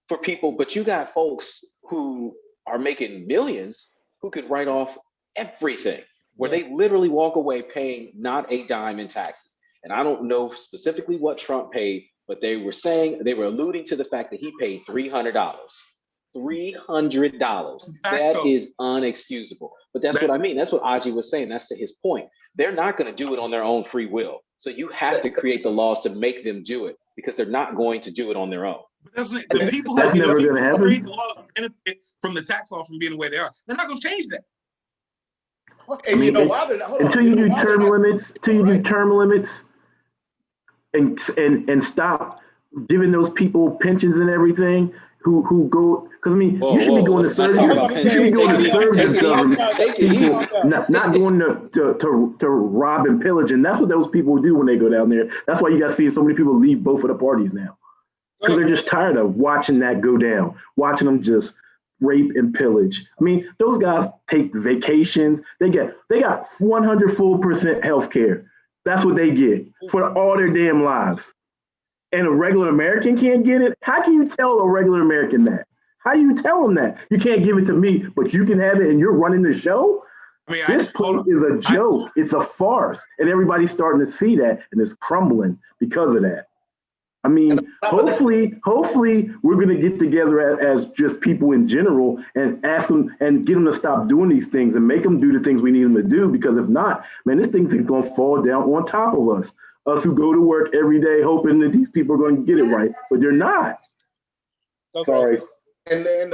Speaker 2: for people. But you got folks who are making millions who could write off everything, where they literally walk away paying not a dime in taxes. And I don't know specifically what Trump paid, but they were alluding to the fact that he paid $300. $300. That is unexcusable. But that's what I mean. That's what Aji was saying. That's to his point. They're not going to do it on their own free will. So you have to create the laws to make them do it because they're not going to do it on their own.
Speaker 3: The people
Speaker 4: That's never going to happen.
Speaker 3: create the laws benefit from the tax law from being the way they are. They're not going to change that.
Speaker 8: And you know why they're not?
Speaker 4: Until you do term limits, and stop giving those people pensions and everything who go, because I mean, you should be going to serve your government people, not going to rob and pillage. And that's what those people do when they go down there. That's why you guys see so many people leave both of the parties now, because they're just tired of watching that go down, watching them just rape and pillage. I mean, those guys take vacations. They got 100% full health care. That's what they get for all their damn lives. And a regular American can't get it? How can you tell a regular American that? How do you tell them that? You can't give it to me, but you can have it and you're running the show? I mean, this place is a joke. It's a farce. And everybody's starting to see that, and it's crumbling because of that. I mean, hopefully we're going to get together as just people in general and ask them and get them to stop doing these things and make them do the things we need them to do. Because if not, man, this thing's going to fall down on top of us who go to work every day hoping that these people are going to get it right, but they're not.
Speaker 1: Okay.
Speaker 4: Sorry.
Speaker 8: And the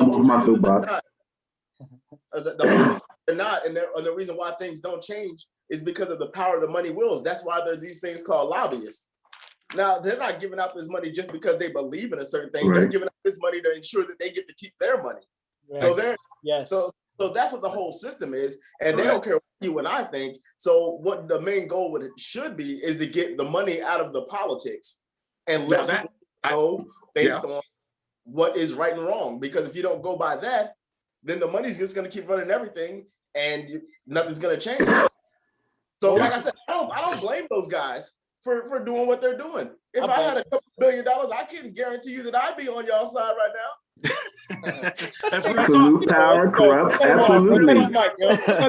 Speaker 8: reason why things don't change is because of the power the money wills. That's why there's these things called lobbyists. Now, they're not giving out this money just because they believe in a certain thing. Right. They're giving out this money to ensure that they get to keep their money. Right. So that's what the whole system is. And they don't care what you and I think. So what the main goal should be is to get the money out of the politics and let people go based on what is right and wrong. Because if you don't go by that, then the money's just going to keep running everything and nothing's going to change. So like I said, I don't blame those guys for doing what they're doing. If I had a couple $1 billion, I can't guarantee you that I'd be on y'all side right now.
Speaker 3: That's what
Speaker 4: absolute power corrupts. Absolutely.
Speaker 1: Cut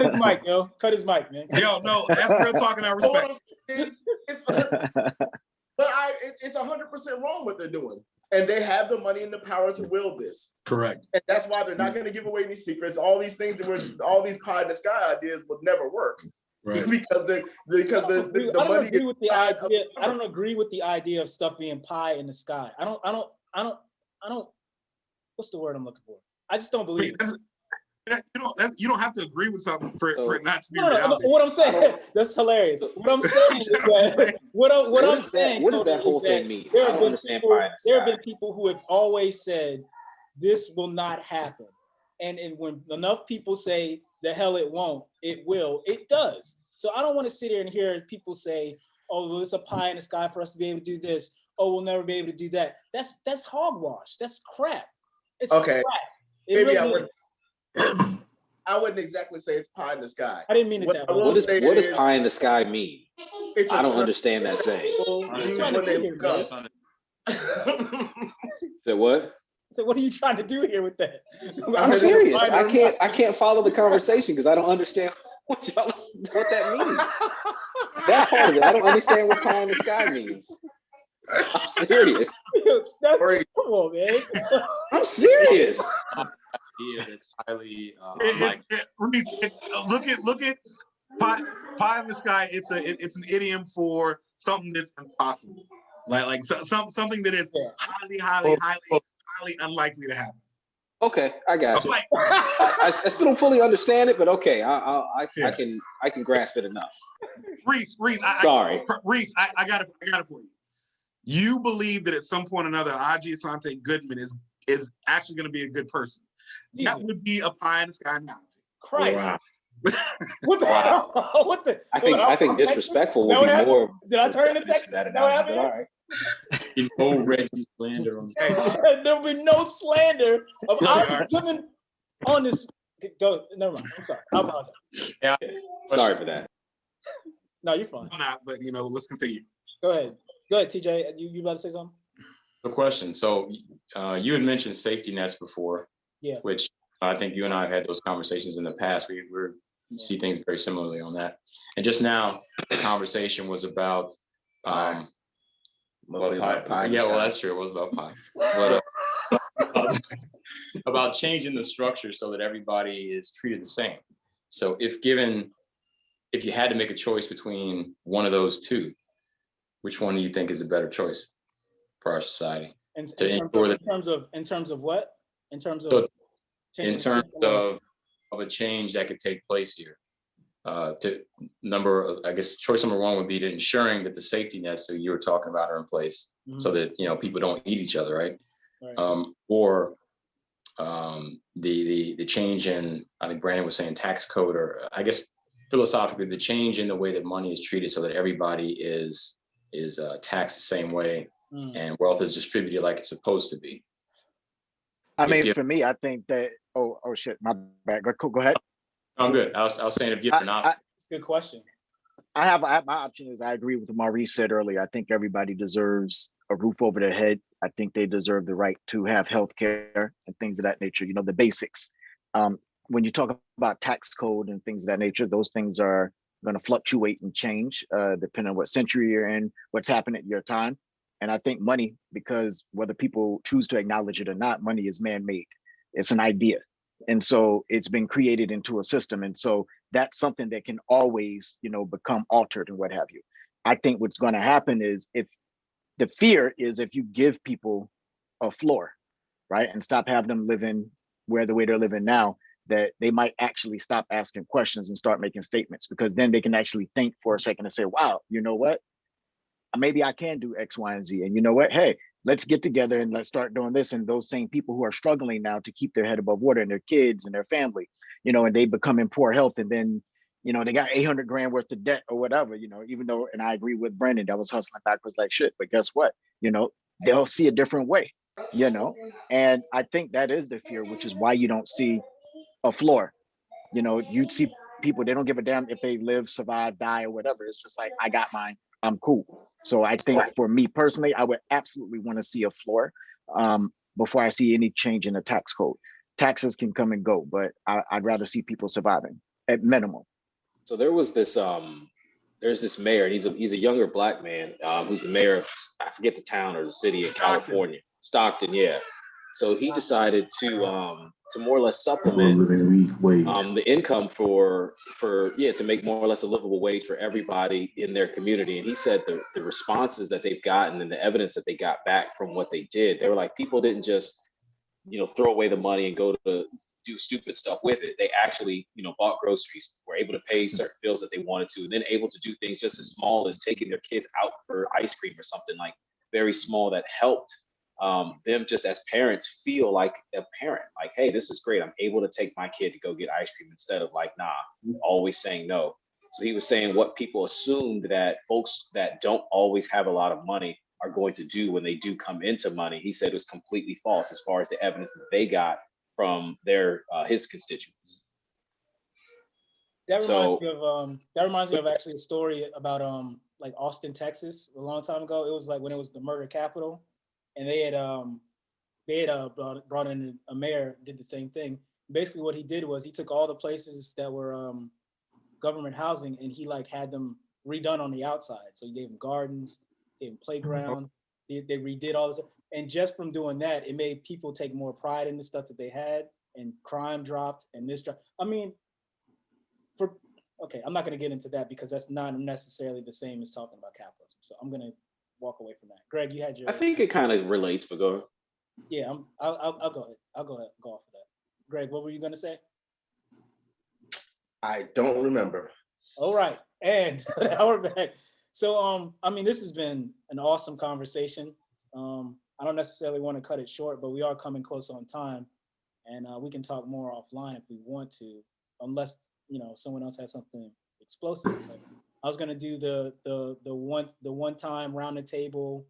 Speaker 1: his mic, yo. Cut his mic, man.
Speaker 3: Yo, no, that's real talking. I respect.
Speaker 8: It's 100% wrong what they're doing. And they have the money and the power to will this.
Speaker 3: Correct.
Speaker 8: And that's why they're not going to give away any secrets. All these things all these pie in the sky ideas would never work. Right. because the money is
Speaker 1: I don't agree with the idea of stuff being pie in the sky. I don't. What's the word I'm looking for? I just don't believe it.
Speaker 3: You don't have to agree with something for it not to be reality.
Speaker 1: What I'm saying, that's hilarious. What I'm saying is that what I'm saying.
Speaker 2: What does that whole thing mean?
Speaker 1: There have been people who have always said this will not happen, and when enough people say the hell it won't, it will. It does. So I don't want to sit here and hear people say, "Oh, well, it's a pie in the sky for us to be able to do this. Oh, we'll never be able to do that." That's hogwash. That's crap. It's
Speaker 8: okay.
Speaker 1: Crap.
Speaker 8: Maybe I wouldn't exactly say it's pie in the sky.
Speaker 1: I didn't mean it that way.
Speaker 2: What does pie in the sky mean? I don't understand that saying. Say what?
Speaker 1: So what are you trying to do here with that?
Speaker 2: I'm serious. I can't follow the conversation because I don't understand what that means. That part of it, I don't understand what pie in the sky means. I'm serious.
Speaker 1: Come on, man.
Speaker 2: I'm serious.
Speaker 6: It's highly
Speaker 3: look at pie in the sky. It's an idiom for something that's impossible, like something that is highly unlikely to happen.
Speaker 2: Okay, I got you. I still don't fully understand it, but okay, I can grasp it enough.
Speaker 3: Reese, I got it for you. You believe that at some point or another, Aji Asante Goodman is actually going to be a good person. Jesus. That would be a pie in the sky analogy.
Speaker 1: Christ.
Speaker 3: Wow.
Speaker 1: What the hell? What the?
Speaker 2: I think disrespectful would be more.
Speaker 1: Did I turn into Texas? That happened?
Speaker 2: All right.
Speaker 6: No Reggie slander on
Speaker 1: There'll be no slander of Aji Goodman on this. Go. Never mind. I'm sorry. I apologize.
Speaker 6: Yeah.
Speaker 2: Sorry for that.
Speaker 1: No, you're fine.
Speaker 3: I'm not, but let's continue.
Speaker 1: Go ahead, TJ. You about to say something?
Speaker 6: The question. So you had mentioned safety nets before, which I think you and I have had those conversations in the past. We see things very similarly on that. And just now, the conversation was about
Speaker 8: pie. Mostly about pie.
Speaker 6: Yeah, well, that's true. It was about pie. But about changing the structure so that everybody is treated the same. So if you had to make a choice between one of those two, which one do you think is a better choice for our society?
Speaker 1: In terms of what? In terms of
Speaker 6: in terms of a change that could take place here. I guess choice number one would be to ensuring that the safety nets that you were talking about are in place, so that people don't eat each other, right? Or the change in, I think Brandon was saying, tax code, or I guess philosophically the change in the way that money is treated so that everybody is taxed the same way and wealth is distributed like it's supposed to be.
Speaker 5: I mean, for me, I think that, oh shit, my bad. Go ahead.
Speaker 6: I'm good. I was saying if given an option.
Speaker 1: It's a good question.
Speaker 5: I have my option is I agree with what Maurice said earlier. I think everybody deserves a roof over their head. I think they deserve the right to have health care and things of that nature, the basics. When you talk about tax code and things of that nature, those things are going to fluctuate and change depending on what century you're in, what's happening at your time. And I think money, because whether people choose to acknowledge it or not, money is man-made. It's an idea. And so it's been created into a system. And so that's something that can always, become altered and what have you. I think what's going to happen is if you give people a floor, right, and stop having them living the way they're living now, that they might actually stop asking questions and start making statements, because then they can actually think for a second and say, wow, you know what? Maybe I can do X, Y, and Z. And you know what? Hey, let's get together and let's start doing this. And those same people who are struggling now to keep their head above water, and their kids and their family, and they become in poor health, and then, they got 800 grand worth of debt or whatever, even though, and I agree with Brandon, that was hustling backwards like shit. But guess what? They'll see a different way, and I think that is the fear, which is why you don't see a floor. You'd see people, they don't give a damn if they live, survive, die, or whatever. It's just like, I got mine, I'm cool. So I think for me personally, I would absolutely want to see a floor before I see any change in the tax code. Taxes can come and go, but I'd rather see people surviving at minimum.
Speaker 2: So there was this, there's this mayor, and he's a younger Black man who's the mayor of, I forget the town or the city in California, Stockton, yeah. So he decided to more or less supplement the income to make more or less a livable wage for everybody in their community. And he said the responses that they've gotten and the evidence that they got back from what they did, they were like, people didn't just throw away the money and go to do stupid stuff with it. They actually bought groceries, were able to pay certain bills that they wanted to, and then able to do things just as small as taking their kids out for ice cream or something like very small that helped them just as parents feel like a parent, like, hey, this is great. I'm able to take my kid to go get ice cream instead of like, nah, always saying no. So he was saying what people assumed that folks that don't always have a lot of money are going to do when they do come into money. He said it was completely false as far as the evidence that they got from his constituents.
Speaker 1: That reminds me of actually a story about like Austin, Texas, a long time ago. It was like when it was the murder capital. And they had brought in a mayor, did the same thing. Basically, what he did was he took all the places that were government housing, and he like had them redone on the outside. So he gave them gardens, gave them playground. They redid all this, and just from doing that, it made people take more pride in the stuff that they had, and crime dropped, and this dropped. I mean, I'm not going to get into that because that's not necessarily the same as talking about capitalism. So I'm going to walk away from that. Greg, you had your.
Speaker 2: I think it kind of relates, but go ahead.
Speaker 1: Yeah, I'll go ahead. I'll go off of that. Greg, what were you gonna say?
Speaker 8: I don't remember.
Speaker 1: All right, and now we're back. So, this has been an awesome conversation. I don't necessarily want to cut it short, but we are coming close on time, and we can talk more offline if we want to, unless someone else has something explosive. But I was gonna do the one time round the table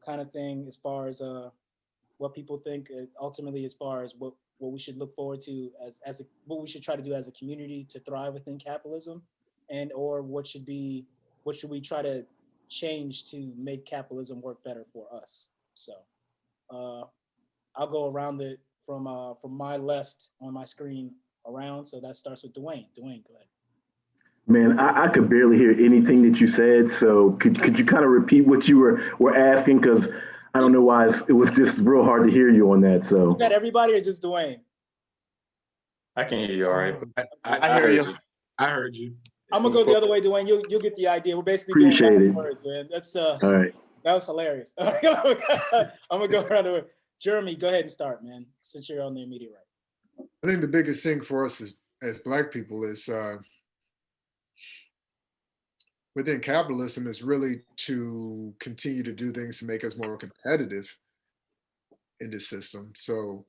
Speaker 1: kind of thing as far as what people think ultimately as far as what we should look forward to as what we should try to do as a community to thrive within capitalism, and or what should we try to change to make capitalism work better for us. So I'll go around it from my left on my screen around. So that starts with Dwayne. Dwayne, go ahead.
Speaker 4: Man, I could barely hear anything that you said. So could you kind of repeat what you were asking? Because I don't know why it was just real hard to hear you on that. So
Speaker 1: Is that everybody or just Dwayne?
Speaker 6: I can hear you all right.
Speaker 5: I hear you.
Speaker 3: I heard you.
Speaker 1: I'm gonna go the other way, Dwayne. You'll get the idea. We're basically
Speaker 4: Appreciate
Speaker 1: doing
Speaker 4: it.
Speaker 1: words, man. That's
Speaker 4: all right.
Speaker 1: that was hilarious. I'm gonna go around the way. Jeremy, go ahead and start, man, since you're on the immediate right.
Speaker 7: I think the biggest thing for us as Black people is within capitalism is really to continue to do things to make us more competitive in this system. So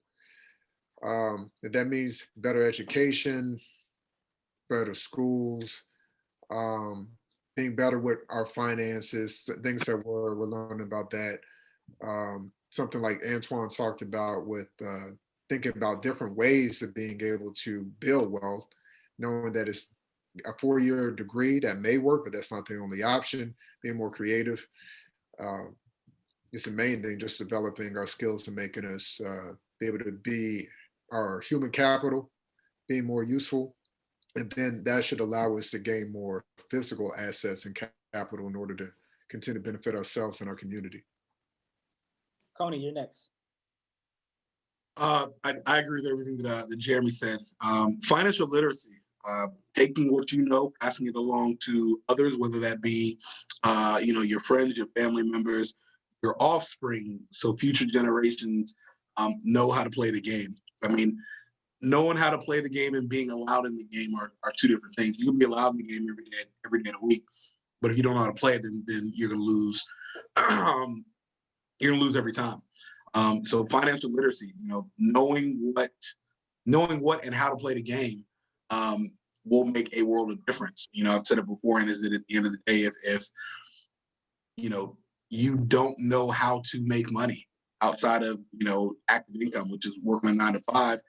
Speaker 7: if that means better education, better schools, being better with our finances, things that we're learning about that. Something like Antoine talked about with thinking about different ways of being able to build wealth, knowing that it's a 4-year degree that may work, but that's not the only option. Being more creative is the main thing, just developing our skills and making us be able to be our human capital, being more useful. And then that should allow us to gain more physical assets and capital in order to continue to benefit ourselves and our community.
Speaker 1: Coney, you're next.
Speaker 3: I agree with everything that Jeremy said. Financial literacy, taking what you know, passing it along to others, whether that be, your friends, your family members, your offspring, so future generations know how to play the game. I mean, knowing how to play the game and being allowed in the game are two different things. You can be allowed in the game every day of the week, but if you don't know how to play it, then you're gonna lose. You're gonna lose every time. So financial literacy, knowing what and how to play the game will make a world of difference. I've said it beforehand, is that at the end of the day, if you don't know how to make money outside of active income, which is working a 9 to 5,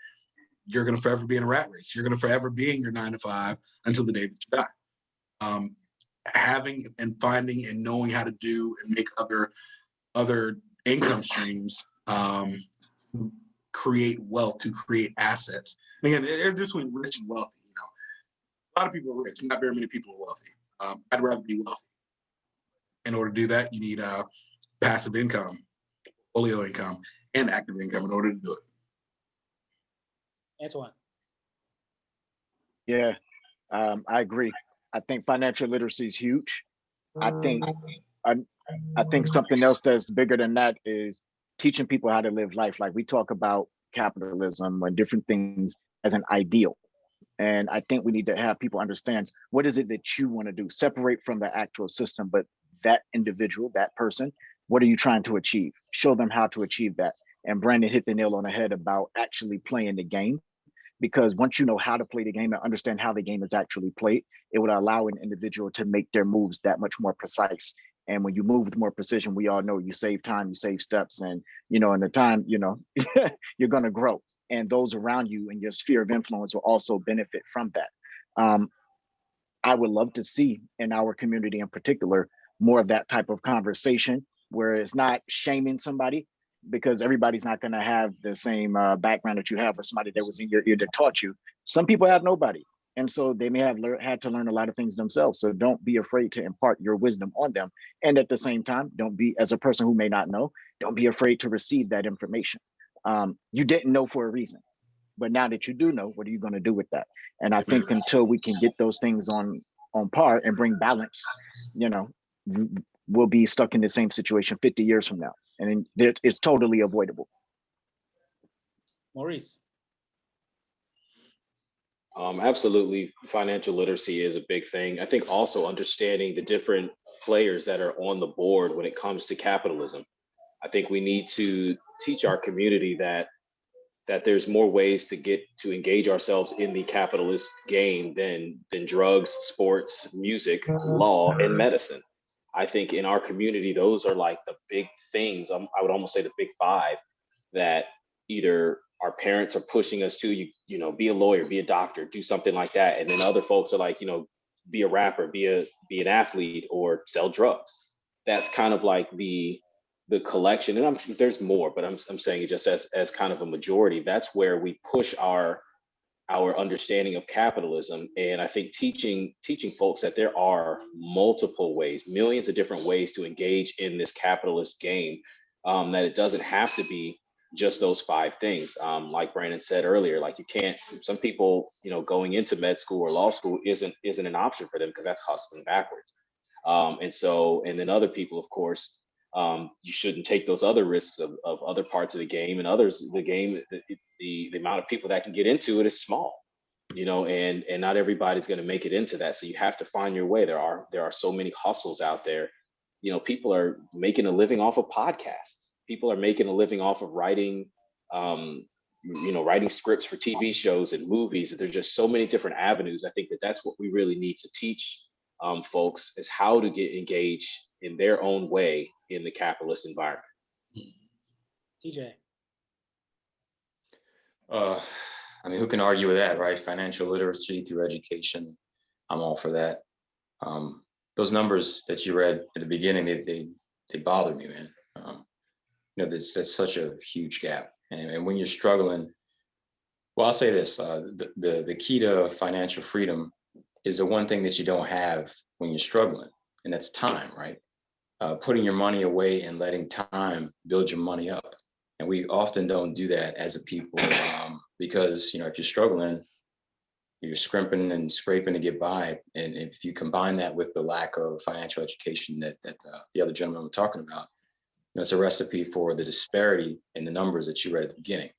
Speaker 3: you're going to forever be in a rat race. You're going to forever be in your 9 to 5 until the day that you die. Having and finding and knowing how to do and make other income streams to create wealth, to create assets. And again, there's just between rich and wealthy. A lot of people are rich, not very many people are wealthy. I'd rather be wealthy. In order to do that, you need passive income, portfolio income, and active income in order to do it.
Speaker 1: Antoine.
Speaker 5: Yeah, I agree. I think financial literacy is huge. I think something else that's bigger than that is teaching people how to live life. Like we talk about capitalism and different things as an ideal. And I think we need to have people understand what is it that you want to do, separate from the actual system, but that individual, that person, what are you trying to achieve? Show them how to achieve that. And Brandon hit the nail on the head about actually playing the game. Because once you know how to play the game and understand how the game is actually played, it would allow an individual to make their moves that much more precise. And when you move with more precision, we all know you save time, you save steps, and in the time, you're going to grow. And those around you and your sphere of influence will also benefit from that. I would love to see in our community in particular more of that type of conversation where it's not shaming somebody, because everybody's not going to have the same background that you have, or somebody that was in your ear that taught you. Some people have nobody. And so they may have had to learn a lot of things themselves. So don't be afraid to impart your wisdom on them. And at the same time, don't be, as a person who may not know, don't be afraid to receive that information. You didn't know for a reason. But now that you do know, what are you going to do with that? And I think until we can get those things on par and bring balance, we'll be stuck in the same situation 50 years from now. And it's totally avoidable.
Speaker 1: Maurice.
Speaker 2: Absolutely. Financial literacy is a big thing. I think also understanding the different players that are on the board when it comes to capitalism. I think we need to teach our community that there's more ways to engage ourselves in the capitalist game than drugs, sports, music, law, and medicine. I think in our community, those are like the big things. I would almost say the big 5 that either our parents are pushing us to, be a lawyer, be a doctor, do something like that. And then other folks are like, be a rapper, be an athlete, or sell drugs. That's kind of like the collection. And I'm sure there's more, but I'm saying it just as kind of a majority. That's where we push our understanding of capitalism. And I think teaching folks that there are multiple ways, millions of different ways to engage in this capitalist game that it doesn't have to be just those 5 things. Like Brandon said earlier, like you can't, some people, going into med school or law school isn't an option for them because that's hustling backwards. And then other people, of course, you shouldn't take those other risks of other parts of the game, and the game, the amount of people that can get into it is small, and not everybody's going to make it into that. So you have to find your way. There are so many hustles out there. People are making a living off of podcasts. People are making a living off of writing, writing scripts for TV shows and movies. There's just so many different avenues. I think that's what we really need to teach folks, is how to get engaged in their own way in the capitalist environment.
Speaker 1: TJ.
Speaker 6: I mean, who can argue with that, right? Financial literacy through education. I'm all for that. Those numbers that you read at the beginning, they bother me, man. That's such a huge gap. And when you're struggling, well, I'll say this, the key to financial freedom is the one thing that you don't have when you're struggling, and that's time, right? Putting your money away and letting time build your money up. And we often don't do that as a people, because, if you're struggling, you're scrimping and scraping to get by. And if you combine that with the lack of financial education that the other gentleman was talking about, it's a recipe for the disparity in the numbers that you read at the beginning.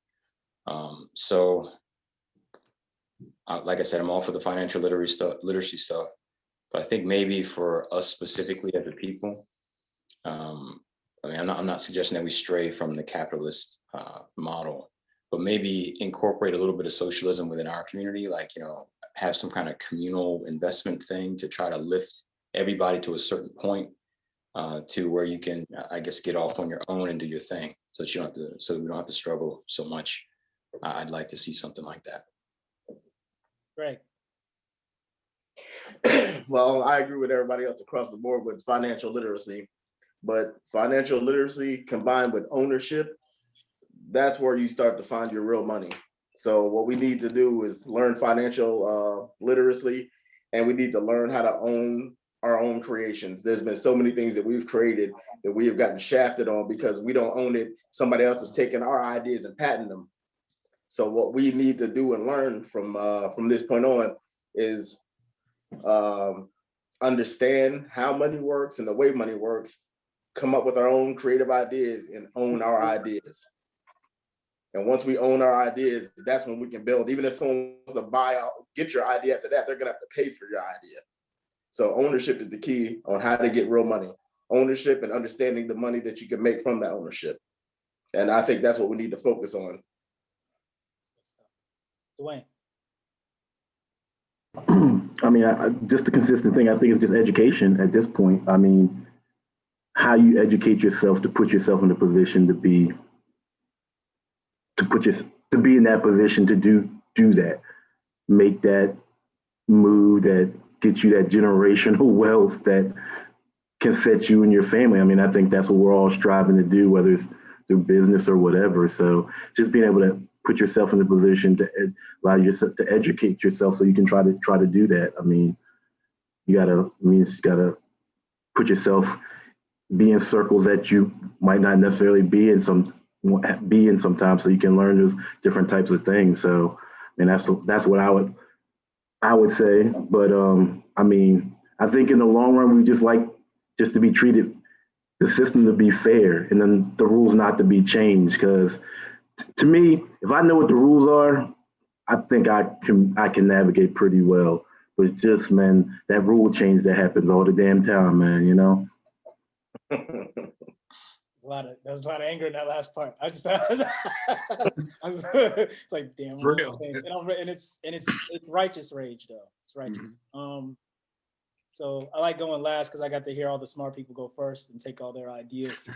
Speaker 6: So like I said, I'm all for the financial literacy stuff, but I think maybe for us specifically as a people, I'm not suggesting that we stray from the capitalist model, but maybe incorporate a little bit of socialism within our community, like, have some kind of communal investment thing to try to lift everybody to a certain point, to where you can, I guess, get off on your own and do your thing, so that we don't have to struggle so much. I'd like to see something like that.
Speaker 1: Right.
Speaker 8: Well, I agree with everybody else across the board with financial literacy, but financial literacy combined with ownership, that's where you start to find your real money. So what we need to do is learn financial literacy, and we need to learn how to own our own creations. There's been so many things that we've created that we have gotten shafted on because we don't own it. Somebody else is taking our ideas and patenting them. So what we need to do and learn from this point on is understand how money works and the way money works, come up with our own creative ideas and own our ideas. And once we own our ideas, that's when we can build. Even if someone wants to buy out, get your idea after that, they're gonna have to pay for your idea. So ownership is the key on how to get real money. Ownership and understanding the money that you can make from that ownership. And I think that's what we need to focus on.
Speaker 1: Dwayne.
Speaker 4: I mean, just the consistent thing, I think it's just education at this point. I mean, how you educate yourself to put yourself in a position to be in that position to do that, make that move that gets you that generational wealth that can set you and your family. I mean, I think that's what we're all striving to do, whether it's through business or whatever. So just being able to put yourself in a position to allow yourself to educate yourself so you can try to do that. I mean, you gotta put yourself, be in circles that you might not necessarily be in sometimes, so you can learn those different types of things. So, and that's what I would say. But I mean, I think in the long run, we just like just to be treated, the system to be fair, and then the rules not to be changed. Because to me, if I know what the rules are, I think I can navigate pretty well. But it's just, man, that rule change that happens all the damn time, man.
Speaker 1: There's a lot of anger in that last part. It's like, damn.
Speaker 3: For real.
Speaker 1: And it's righteous rage though. It's righteous. Mm-hmm. So I like going last because I got to hear all the smart people go first and take all their ideas.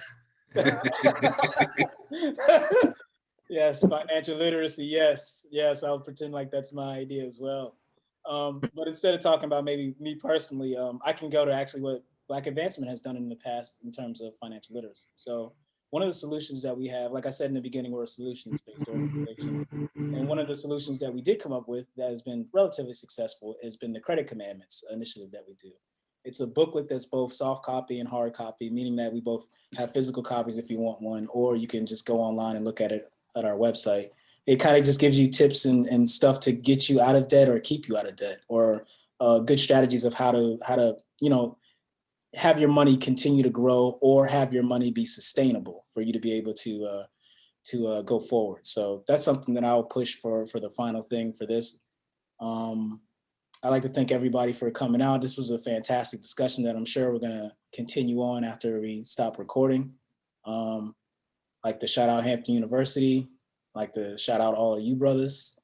Speaker 1: Yes, financial literacy. Yes, I'll pretend like that's my idea as well. But instead of talking about maybe me personally, I can go to actually what Black Advancement has done in the past in terms of financial literacy. So one of the solutions that we have, like I said in the beginning, we're a solutions-based organization. And one of the solutions that we did come up with that has been relatively successful has been the Credit Commandments initiative that we do. It's a booklet that's both soft copy and hard copy, meaning that we both have physical copies if you want one, or you can just go online and look at it at our website. It kind of just gives you tips and stuff to get you out of debt or keep you out of debt, or good strategies of how to have your money continue to grow or have your money be sustainable for you to be able to go forward. So that's something that I'll push for the final thing for this. I'd like to thank everybody for coming out. This was a fantastic discussion that I'm sure we're gonna continue on after we stop recording. Like to shout out Hampton University, like to shout out all of you brothers.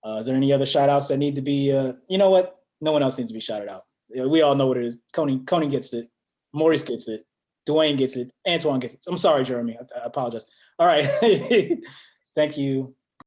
Speaker 1: Is there any other shout outs that need to be, you know what? No one else needs to be shouted out. We all know what it is. Coney gets it. Maurice gets it. Dwayne gets it. Antoine gets it. I'm sorry, Jeremy. I apologize. All right. Thank you.